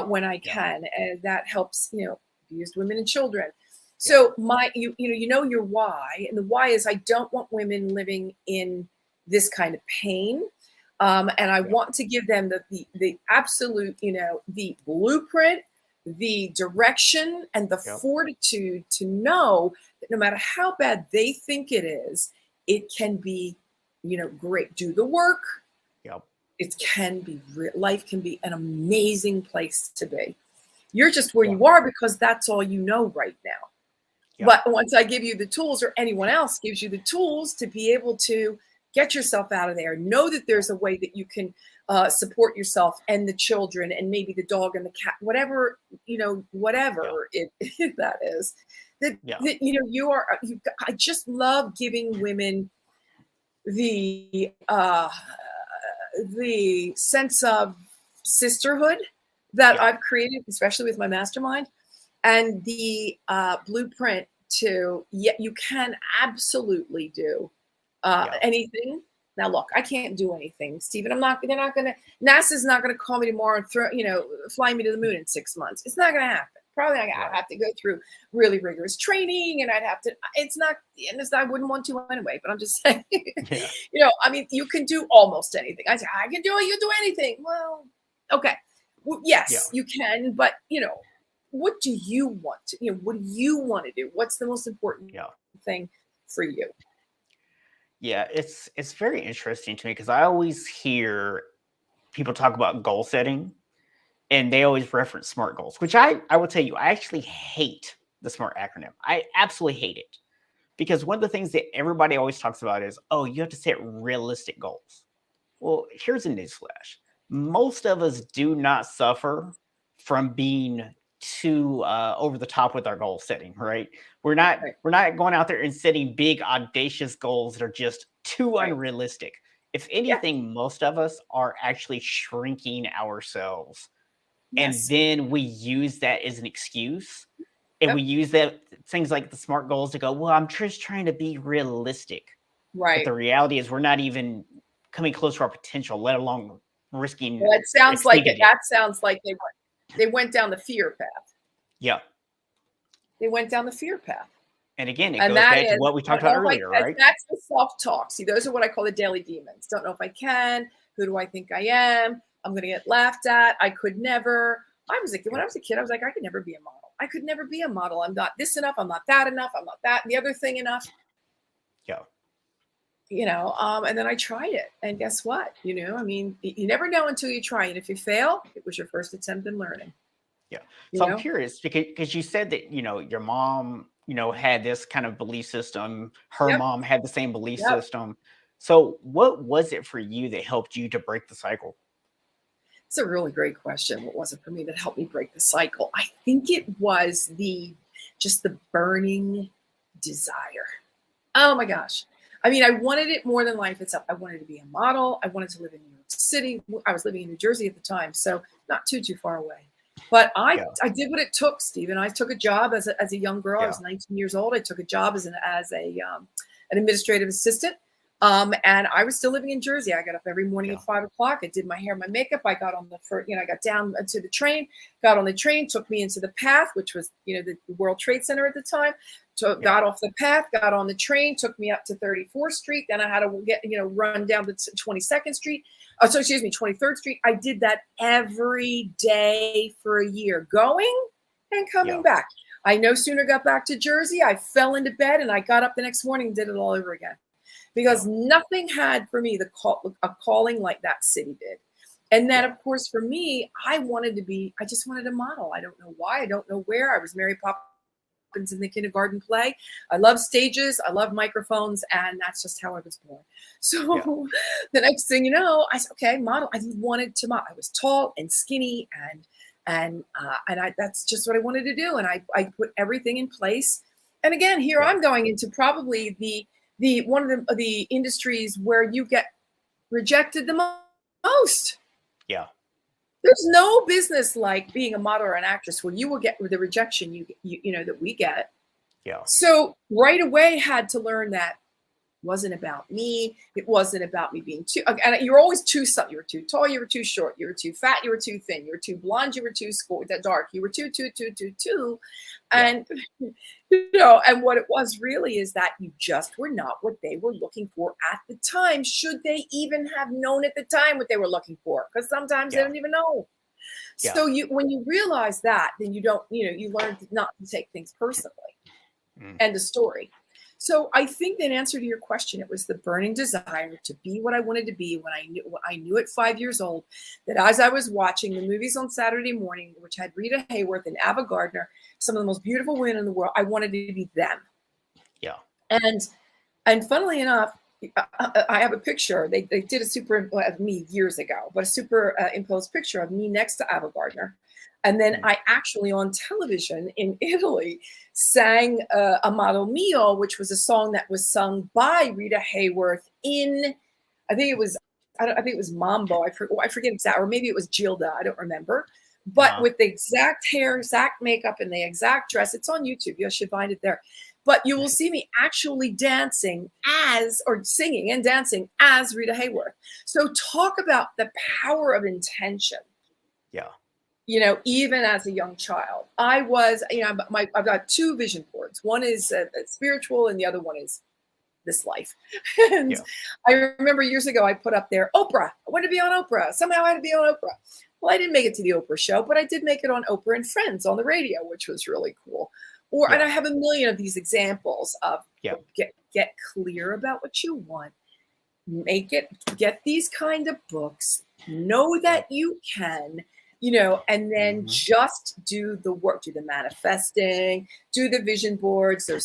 [SPEAKER 3] when I can, and that helps, abused women and children. So your why, and the why is I don't want women living in this kind of pain. And I want to give them the absolute, the blueprint, the direction, and the fortitude to know that no matter how bad they think it is, it can be, great. Do the work. It can be life can be an amazing place to be. You're just where you are because that's all you know right now. But once I give you the tools, or anyone else gives you the tools to be able to get yourself out of there, know that there's a way that you can support yourself and the children and maybe the dog and the cat, whatever, that is. I just love giving women the sense of sisterhood that I've created, especially with my mastermind, and the blueprint to you can absolutely do anything. Now, look, I can't do anything, Stephen. NASA's not gonna call me tomorrow and fly me to the moon in 6 months. It's not gonna happen. probably I
[SPEAKER 1] Right.
[SPEAKER 3] have to go through really rigorous training, and I'd have to. I wouldn't want to anyway. But I'm just saying,
[SPEAKER 1] Yeah.
[SPEAKER 3] I mean, you can do almost anything. I say I can do it. You do anything. Well, okay, well,
[SPEAKER 1] Yeah.
[SPEAKER 3] yes, you can. But what do you want to? What do you want to do? What's the most important
[SPEAKER 1] Yeah.
[SPEAKER 3] thing for you?
[SPEAKER 1] Yeah. It's very interesting to me because I always hear people talk about goal setting and they always reference SMART goals, which I will tell you, I actually hate the SMART acronym. I absolutely hate it because one of the things that everybody always talks about is, oh, you have to set realistic goals. Well, here's a newsflash. Most of us do not suffer from being too over the top with our goal setting, right? We're not
[SPEAKER 3] Right,
[SPEAKER 1] we're not going out there and setting big audacious goals that are just too
[SPEAKER 3] right.
[SPEAKER 1] unrealistic. If
[SPEAKER 3] Yeah.
[SPEAKER 1] anything, most of us are actually shrinking ourselves. And
[SPEAKER 3] Yes.
[SPEAKER 1] then we use that as an excuse. And we
[SPEAKER 3] Yep.
[SPEAKER 1] use that things like the SMART goals to go, well, I'm just trying to be realistic. But
[SPEAKER 3] Right.
[SPEAKER 1] the reality is we're not even coming close to our potential, let alone risking
[SPEAKER 3] Well,
[SPEAKER 1] exceeding it.
[SPEAKER 3] that sounds like they went down the fear path.
[SPEAKER 1] Yeah.
[SPEAKER 3] They went down the fear path.
[SPEAKER 1] And again, it
[SPEAKER 3] And
[SPEAKER 1] goes
[SPEAKER 3] that
[SPEAKER 1] back to
[SPEAKER 3] is,
[SPEAKER 1] what we talked
[SPEAKER 3] don't
[SPEAKER 1] about
[SPEAKER 3] know if
[SPEAKER 1] earlier,
[SPEAKER 3] I,
[SPEAKER 1] right?
[SPEAKER 3] that's the self-talk. See, those are what I call the daily demons. Don't know if I can. Who do I think I am? I'm going to get laughed at. I could never. When I was a kid, I was like, I could never be a model. I could never be a model. I'm not this enough. I'm not that enough. I'm not that and the other thing enough.
[SPEAKER 1] Yeah.
[SPEAKER 3] And then I tried it. And guess what? I mean, you never know until you try. And if you fail, it was your first attempt in learning.
[SPEAKER 1] Yeah.
[SPEAKER 3] You
[SPEAKER 1] So I'm
[SPEAKER 3] know?
[SPEAKER 1] curious because you said that, your mom, had this kind of belief system. Her
[SPEAKER 3] Yep.
[SPEAKER 1] mom had the same belief
[SPEAKER 3] Yep.
[SPEAKER 1] system. So what was it for you that helped you to break the cycle?
[SPEAKER 3] It's a really great question. What was it for me that helped me break the cycle? I think it was just the burning desire. Oh my gosh. I mean, I wanted it more than life itself. I wanted to be a model. I wanted to live in New York City. I was living in New Jersey at the time, so not too far away. But I
[SPEAKER 1] Yeah.
[SPEAKER 3] did what it took, Stephen. I took a job as a young girl. I
[SPEAKER 1] Yeah.
[SPEAKER 3] was 19 years old. I took a job as an administrative assistant. And I was still living in Jersey. I got up every morning
[SPEAKER 1] Yeah.
[SPEAKER 3] at 5 o'clock. I did my hair, my makeup. I got on I got down to the train, got on the train, took me into the path, which was, the World Trade Center at the time. So got off the path, got on the train, took me up to 34th Street. Then I had to run down to 22nd Street. 23rd Street. I did that every day for a year, going and coming
[SPEAKER 1] Yeah.
[SPEAKER 3] back. I no sooner got back to Jersey, I fell into bed and I got up the next morning and did it all over again. Because nothing had for me a calling like that city did. And then,
[SPEAKER 1] Yeah.
[SPEAKER 3] of course, for me, I just wanted a model. I don't know why. I don't know where. I was Mary Poppins in the kindergarten play. I love stages. I love microphones. And that's just how I was born. So the next thing you know, I said, okay, model. I wanted to model. I was tall and skinny and that's just what I wanted to do. And I put everything in place. And again, here I'm going into probably the one of the industries where you get rejected the most.
[SPEAKER 1] Yeah.
[SPEAKER 3] There's no business like being a model or an actress where you will get the rejection that we get.
[SPEAKER 1] Yeah.
[SPEAKER 3] So right away had to learn that it wasn't about me. It wasn't about me being too. And you're always too something. You were too tall. You were too short. You were too fat. You were too thin. You were too blonde. You were too dark. You were too. And and what it was really is that you just were not what they were looking for at the time. Should they even have known at the time what they were looking for? Because sometimes they don't even know.
[SPEAKER 1] Yeah.
[SPEAKER 3] So when you realize that, then you don't. You learn not to take things personally. End of story. So I think that answer to your question, it was the burning desire to be what I wanted to be when I knew at 5 years old that as I was watching the movies on Saturday morning, which had Rita Hayworth and Ava Gardner, some of the most beautiful women in the world, I wanted to be them.
[SPEAKER 1] Yeah.
[SPEAKER 3] And funnily enough, I have a picture. They did a super of me years ago, but a superimposed picture of me next to Ava Gardner. And then I actually on television in Italy sang Amato Mio, which was a song that was sung by Rita Hayworth in, I think it was Mambo. I forget exactly, or maybe it was Gilda. I don't remember. But with the exact hair, exact makeup, and the exact dress. It's on YouTube. You should find it there. But you will see me actually singing and dancing as Rita Hayworth. So talk about the power of intention.
[SPEAKER 1] Yeah.
[SPEAKER 3] even as a young child, I was, I've got two vision boards. One is spiritual and the other one is this life. And I remember years ago, I put up there, Oprah. I wanted to be on Oprah. Somehow I had to be on Oprah. Well, I didn't make it to the Oprah show, but I did make it on Oprah and Friends on the radio, which was really cool. And I have a million of these examples of get clear about what you want. Get these kind of books, know that you can, and then just do the work, do the manifesting, do the vision boards. There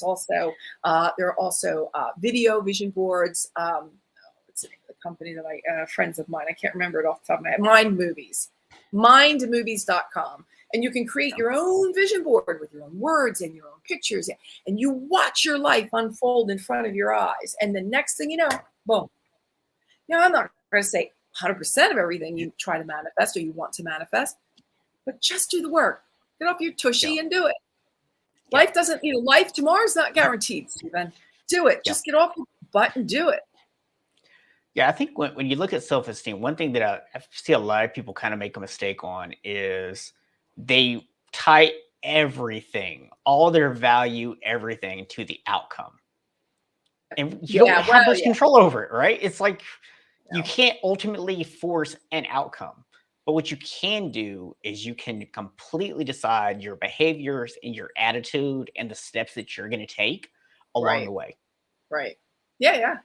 [SPEAKER 3] are also video vision boards. What's the name of the company that friends of mine, I can't remember it off the top of my head. Mindmovies.com. And you can create your own vision board with your own words and your own pictures. And you watch your life unfold in front of your eyes. And the next thing you know, boom. Now, I'm not going to say 100% of everything you try to manifest or you want to manifest, but just do the work. Get off your tushy and do it. Life doesn't, life tomorrow's not guaranteed, Stephen. Do it. Just get off your butt and do it.
[SPEAKER 1] Yeah, I think when you look at self-esteem, one thing that I see a lot of people kind of make a mistake on is they tie everything, all their value, everything to the outcome. And you don't have much control over it, right? It's like you can't ultimately force an outcome. But what you can do is you can completely decide your behaviors and your attitude and the steps that you're going to take along the way.
[SPEAKER 3] Right. Yeah.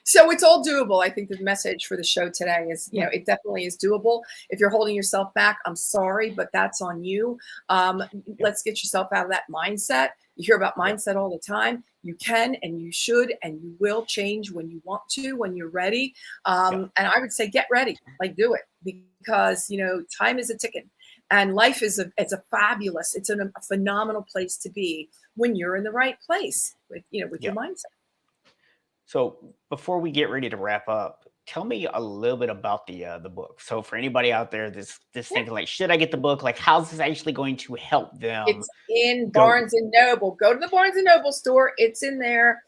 [SPEAKER 3] So it's all doable. I think the message for the show today is, it definitely is doable. If you're holding yourself back, I'm sorry, but that's on you. Let's get yourself out of that mindset. You hear about mindset all the time. You can and you should and you will change when you want to, when you're ready. And I would say get ready, do it, because, time is a ticking. And life is a phenomenal place to be when you're in the right place with your mindset.
[SPEAKER 1] So before we get ready to wrap up, tell me a little bit about the book. So for anybody out there that's thinking should I get the book? How's this actually going to help them?
[SPEAKER 3] It's in Barnes and Noble. Go to the Barnes and Noble store. It's in there.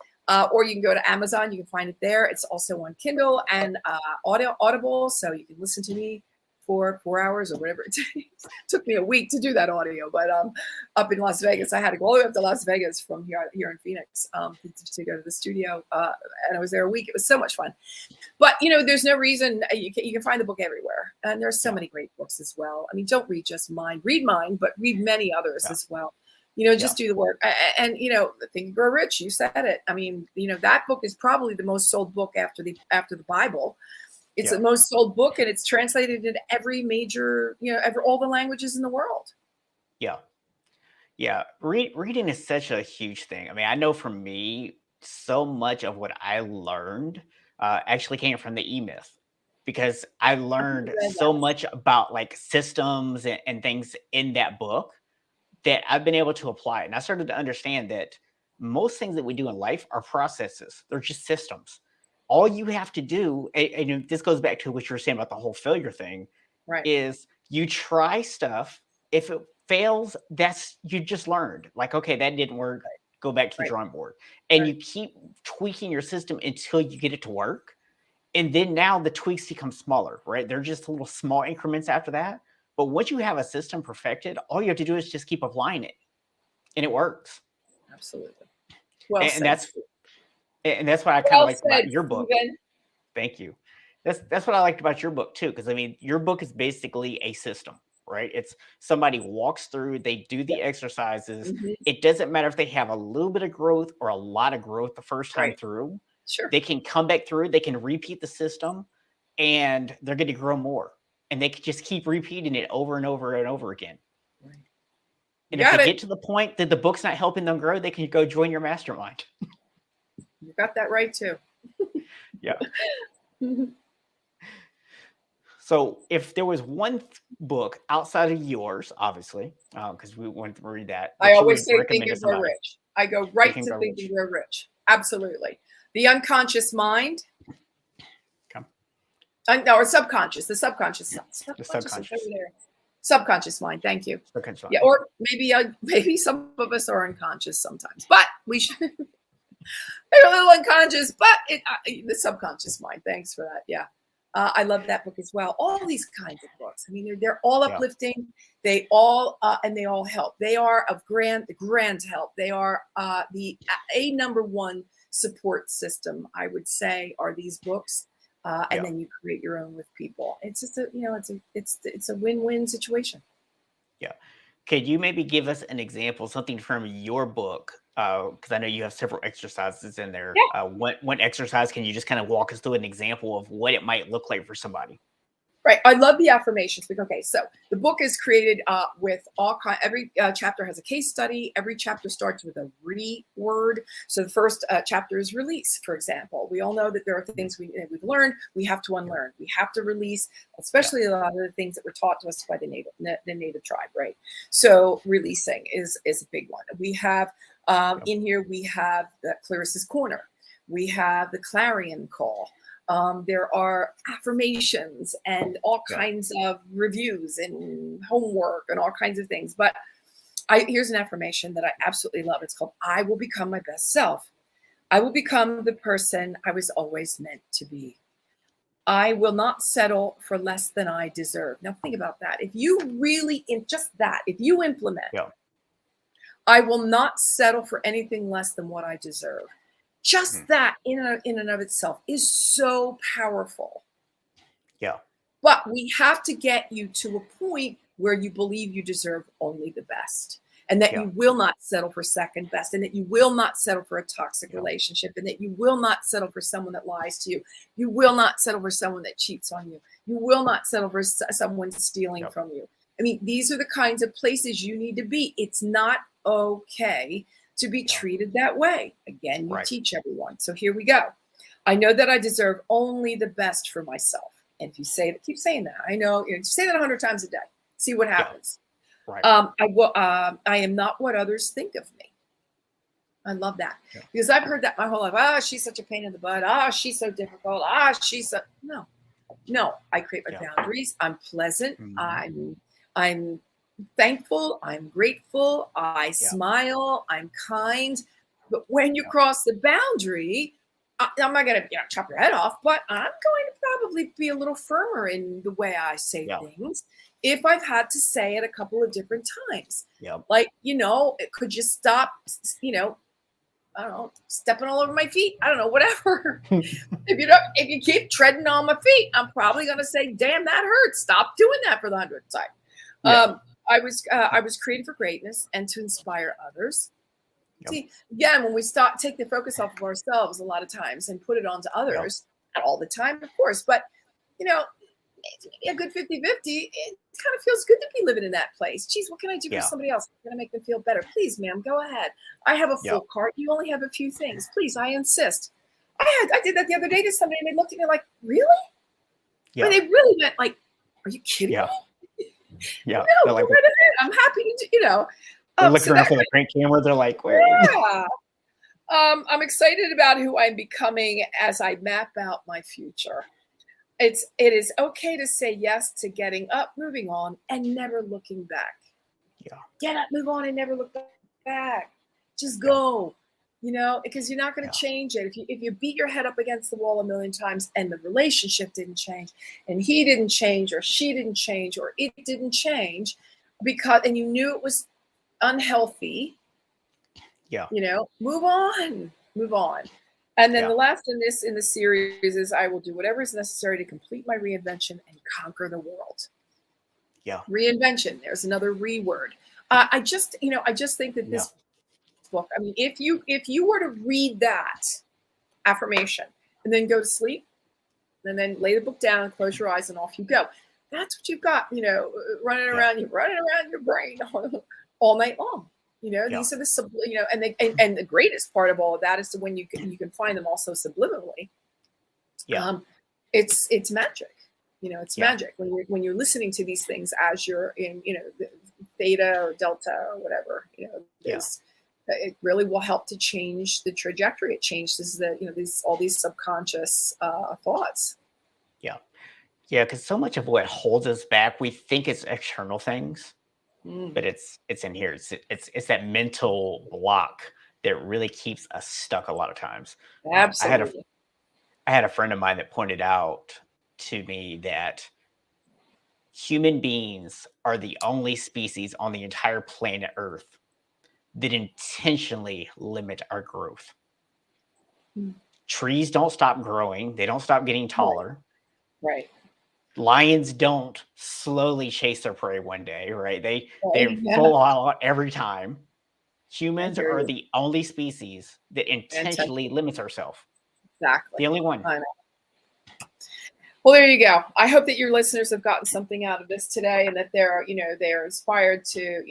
[SPEAKER 3] Or you can go to Amazon. You can find it there. It's also on Kindle and Audible. So you can listen to me for 4 hours or whatever it takes. Took me a week to do that audio, but up in Las Vegas, I had to go all the way up to Las Vegas from here in Phoenix to go to the studio, and I was there a week. It was so much fun. But there's no reason you can find the book everywhere, and there's so many great books as well. I mean, don't read just mine. Read mine, but read many others as well. Just do the work. And Think and Grow Rich. You said it. I mean, that book is probably the most sold book after the Bible. It's the most sold book, and it's translated into every major, all the languages in the world.
[SPEAKER 1] Yeah. Reading is such a huge thing. I mean, I know for me, so much of what I learned actually came from the E-Myth, because I learned so much about systems and things in that book that I've been able to apply. And I started to understand that most things that we do in life are processes. They're just systems. All you have to do, and this goes back to what you were saying about the whole failure thing, is you try stuff. If it fails, you just learned. Okay, that didn't work. Go back to the drawing board. And you keep tweaking your system until you get it to work. And then now the tweaks become smaller, right? They're just little small increments after that. But once you have a system perfected, all you have to do is just keep applying it. And it works.
[SPEAKER 3] Absolutely.
[SPEAKER 1] And that's what I kind of liked about your book. Stephen. Thank you. That's what I liked about your book too, because I mean, your book is basically a system, right? It's somebody walks through, they do the exercises. It doesn't matter if they have a little bit of growth or a lot of growth the first time through.
[SPEAKER 3] Sure.
[SPEAKER 1] They can come back through, they can repeat the system, and they're going to grow more. And they can just keep repeating it over and over and over again. Right. And if they get to the point that the book's not helping them grow, they can go join your mastermind.
[SPEAKER 3] You got that right too.
[SPEAKER 1] Yeah. So if there was one book outside of yours, obviously, because we wanted to read that.
[SPEAKER 3] I always say Think and Grow Rich. I go right to Think and Grow Rich. Absolutely. The unconscious mind. Or subconscious. The subconscious. Subconscious mind. Thank you. Yeah, or maybe some of us are unconscious sometimes, but we should. They're a little unconscious, but the subconscious mind. Thanks for that. Yeah. I love that book as well. All these kinds of books. I mean, they're all
[SPEAKER 1] Yeah.
[SPEAKER 3] uplifting. They all and they all help. They are of grand help. They are the number one support system, I would say, are these books. And then you create your own with people. It's just it's a win-win situation.
[SPEAKER 1] Yeah. Could you maybe give us an example, something from your book? Because I know you have several exercises in there.
[SPEAKER 3] Yeah.
[SPEAKER 1] One exercise, can you just kind of walk us through an example of what it might look like for somebody?
[SPEAKER 3] Right. I love the affirmations. Okay, so the book is created with all kind. Every chapter has a case study. Every chapter starts with a word. So the first chapter is release, for example. We all know that there are things we've learned. We have to unlearn. We have to release, especially a lot of the things that were taught to us by the native tribe. Right. So releasing is a big one. We have in here. We have the Clarissa's Corner. We have the Clarion Call. There are affirmations and all kinds of reviews and homework and all kinds of things. But here's an affirmation that I absolutely love. It's called, I will become my best self. I will become the person I was always meant to be. I will not settle for less than I deserve. Now think about that. If you really, if you implement, I will not settle for anything less than what I deserve. Just that in and of itself is so powerful.
[SPEAKER 1] Yeah.
[SPEAKER 3] But we have to get you to a point where you believe you deserve only the best, and that you will not settle for second best, and that you will not settle for a toxic relationship, and that you will not settle for someone that lies to you. You will not settle for someone that cheats on you. You will not settle for someone stealing from you. I mean, these are the kinds of places you need to be. It's not okay to be treated that way. Again, you teach everyone. So here we go. I know that I deserve only the best for myself. And if you say that, keep saying that. I know, say that 100 times a day. See what happens.
[SPEAKER 1] Right.
[SPEAKER 3] I am not what others think of me. I love that because I've heard that my whole life. Ah, she's such a pain in the butt. Ah, she's so difficult. Ah, she's so no. I create my boundaries. I'm pleasant. I'm thankful, I'm grateful, I smile, I'm kind. But when you cross the boundary, I'm not going to chop your head off, but I'm going to probably be a little firmer in the way I say things if I've had to say it a couple of different times. Like, could you stop, I don't know, stepping all over my feet? I don't know, whatever. If you keep treading on my feet, I'm probably going to say, damn, that hurts. Stop doing that for the 100th time. I was created for greatness and to inspire others. See, again, when we take the focus off of ourselves a lot of times and put it onto others, not all the time, of course, but a good 50-50, it kind of feels good to be living in that place. Geez, what can I do for somebody else? I'm going to make them feel better. Please, ma'am, go ahead. I have a full cart. You only have a few things. Please, I insist. I did that the other day to somebody and they looked at me like, really? But they really meant like, are you kidding me?
[SPEAKER 1] Yeah,
[SPEAKER 3] no, like, right ahead. I'm happy to do.
[SPEAKER 1] They're looking around for the crank camera. They're like, where?
[SPEAKER 3] Yeah. I'm excited about who I'm becoming as I map out my future. It is okay to say yes to getting up, moving on, and never looking back. Get up, move on, and never look back. Just go. Because you're not going to change it. If you beat your head up against the wall a million times and the relationship didn't change and he didn't change or she didn't change or it didn't change and you knew it was unhealthy, move on. And then the last in the series is I will do whatever is necessary to complete my reinvention and conquer the world. Reinvention. There's another word. I just think that this book, I mean, if you were to read that affirmation and then go to sleep and then lay the book down and close your eyes and off you go, that's what you've got, running around your brain all night long. These are the and the greatest part of all of that is when you can find them also subliminally. It's magic. It's magic when you're listening to these things as you're in the theta or delta or whatever. It really will help to change the trajectory. It changes all these subconscious thoughts.
[SPEAKER 1] Because so much of what holds us back, we think it's external things, but it's in here. It's that mental block that really keeps us stuck a lot of times.
[SPEAKER 3] Absolutely.
[SPEAKER 1] I had a friend of mine that pointed out to me that human beings are the only species on the entire planet Earth that intentionally limit our growth.
[SPEAKER 3] Mm.
[SPEAKER 1] Trees don't stop growing. They don't stop getting taller.
[SPEAKER 3] Right.
[SPEAKER 1] Lions don't slowly chase their prey one day, right? They
[SPEAKER 3] Yeah.
[SPEAKER 1] full out every time.
[SPEAKER 3] I
[SPEAKER 1] Humans
[SPEAKER 3] hear
[SPEAKER 1] are
[SPEAKER 3] you.
[SPEAKER 1] the only species that intentionally limits ourselves.
[SPEAKER 3] Exactly.
[SPEAKER 1] The only one.
[SPEAKER 3] I know. Well, there you go. I hope that your listeners have gotten something out of this today, and that they're inspired to,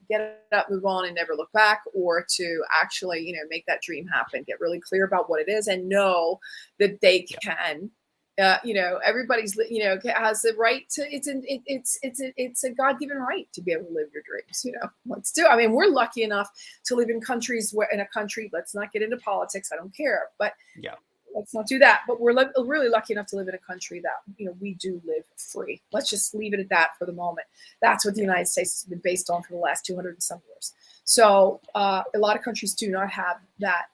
[SPEAKER 3] get up, move on, and never look back, or to actually, make that dream happen. Get really clear about what it is, and know that they can. Everybody's, has the right to. It's a God-given right to be able to live your dreams. Let's do. I mean, we're lucky enough to live in countries where, in a country. Let's not get into politics. I don't care, but
[SPEAKER 1] yeah.
[SPEAKER 3] Let's not do that. But we're really lucky enough to live in a country that, we do live free. Let's just leave it at that for the moment. That's what the United States has been based on for the last 200 and some years. So a lot of countries do not have that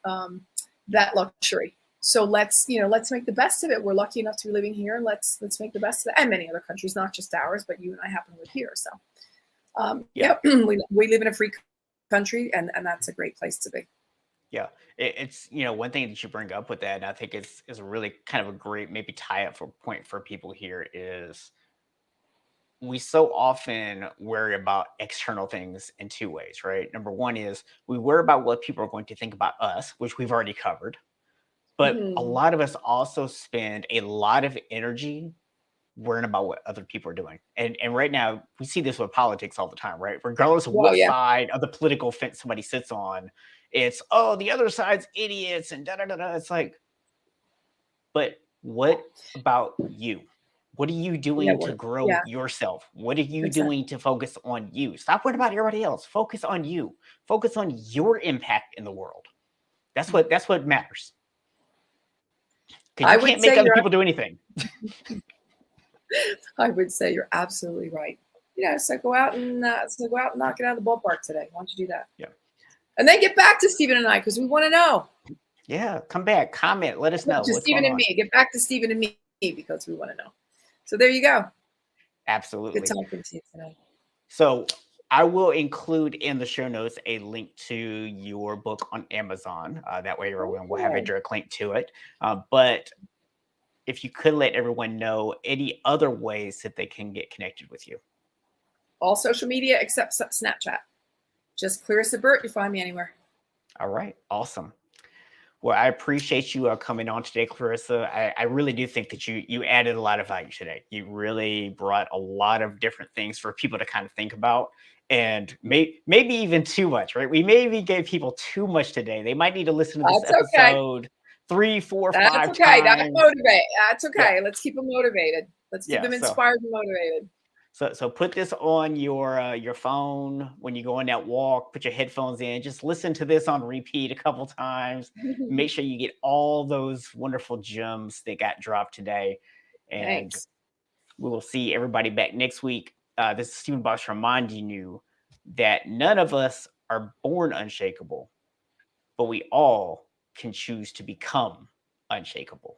[SPEAKER 3] luxury. So let's make the best of it. We're lucky enough to be living here, and let's make the best of it. And many other countries, not just ours, but you and I happen to live here. So we live in a free country, and that's a great place to be.
[SPEAKER 1] Yeah, it's one thing that you bring up with that, and I think is really kind of a great maybe tie up for point for people here is we so often worry about external things in two ways, right? Number one is we worry about what people are going to think about us, which we've already covered, but a lot of us also spend a lot of energy worrying about what other people are doing. And right now we see this with politics all the time, right? Regardless of what side of the political fence somebody sits on, it's, oh, the other side's idiots and da da da da. It's like, but what about you? What are you doing to grow yourself? What are you doing to focus on you? Stop worrying about everybody else. Focus on you. Focus on your impact in the world. That's what matters. Because you can't make other people do anything.
[SPEAKER 3] I would say you're absolutely right. So go out and knock it out of the ballpark today. Why don't you do that?
[SPEAKER 1] Yeah.
[SPEAKER 3] And then get back to Stephen and I, because we want to know.
[SPEAKER 1] Yeah, come back, comment, let us know.
[SPEAKER 3] To Stephen and me. Get back to Stephen and me, because we want to know. So there you go.
[SPEAKER 1] Absolutely.
[SPEAKER 3] Good talking to you tonight.
[SPEAKER 1] So I will include in the show notes a link to your book on Amazon. That way everyone will have a direct link to it. But if you could let everyone know any other ways that they can get connected with you.
[SPEAKER 3] All social media except Snapchat. Just Clarissa Burt. You find me anywhere.
[SPEAKER 1] All right. Awesome. Well, I appreciate you coming on today, Clarissa. I really do think that you added a lot of value today. You really brought a lot of different things for people to kind of think about, and maybe even too much, right? We maybe gave people too much today. They might need to listen to this episode 3, 4, 5 times.
[SPEAKER 3] That's okay. That's motivate. That's okay. Yeah. Let's keep them motivated. Let's keep them inspired and motivated.
[SPEAKER 1] So put this on your phone when you go on that walk. Put your headphones in. Just listen to this on repeat a couple times. Make sure you get all those wonderful gems that got dropped today. And we will see everybody back next week. This is Stephen Box reminding you that none of us are born unshakable, but we all can choose to become unshakable.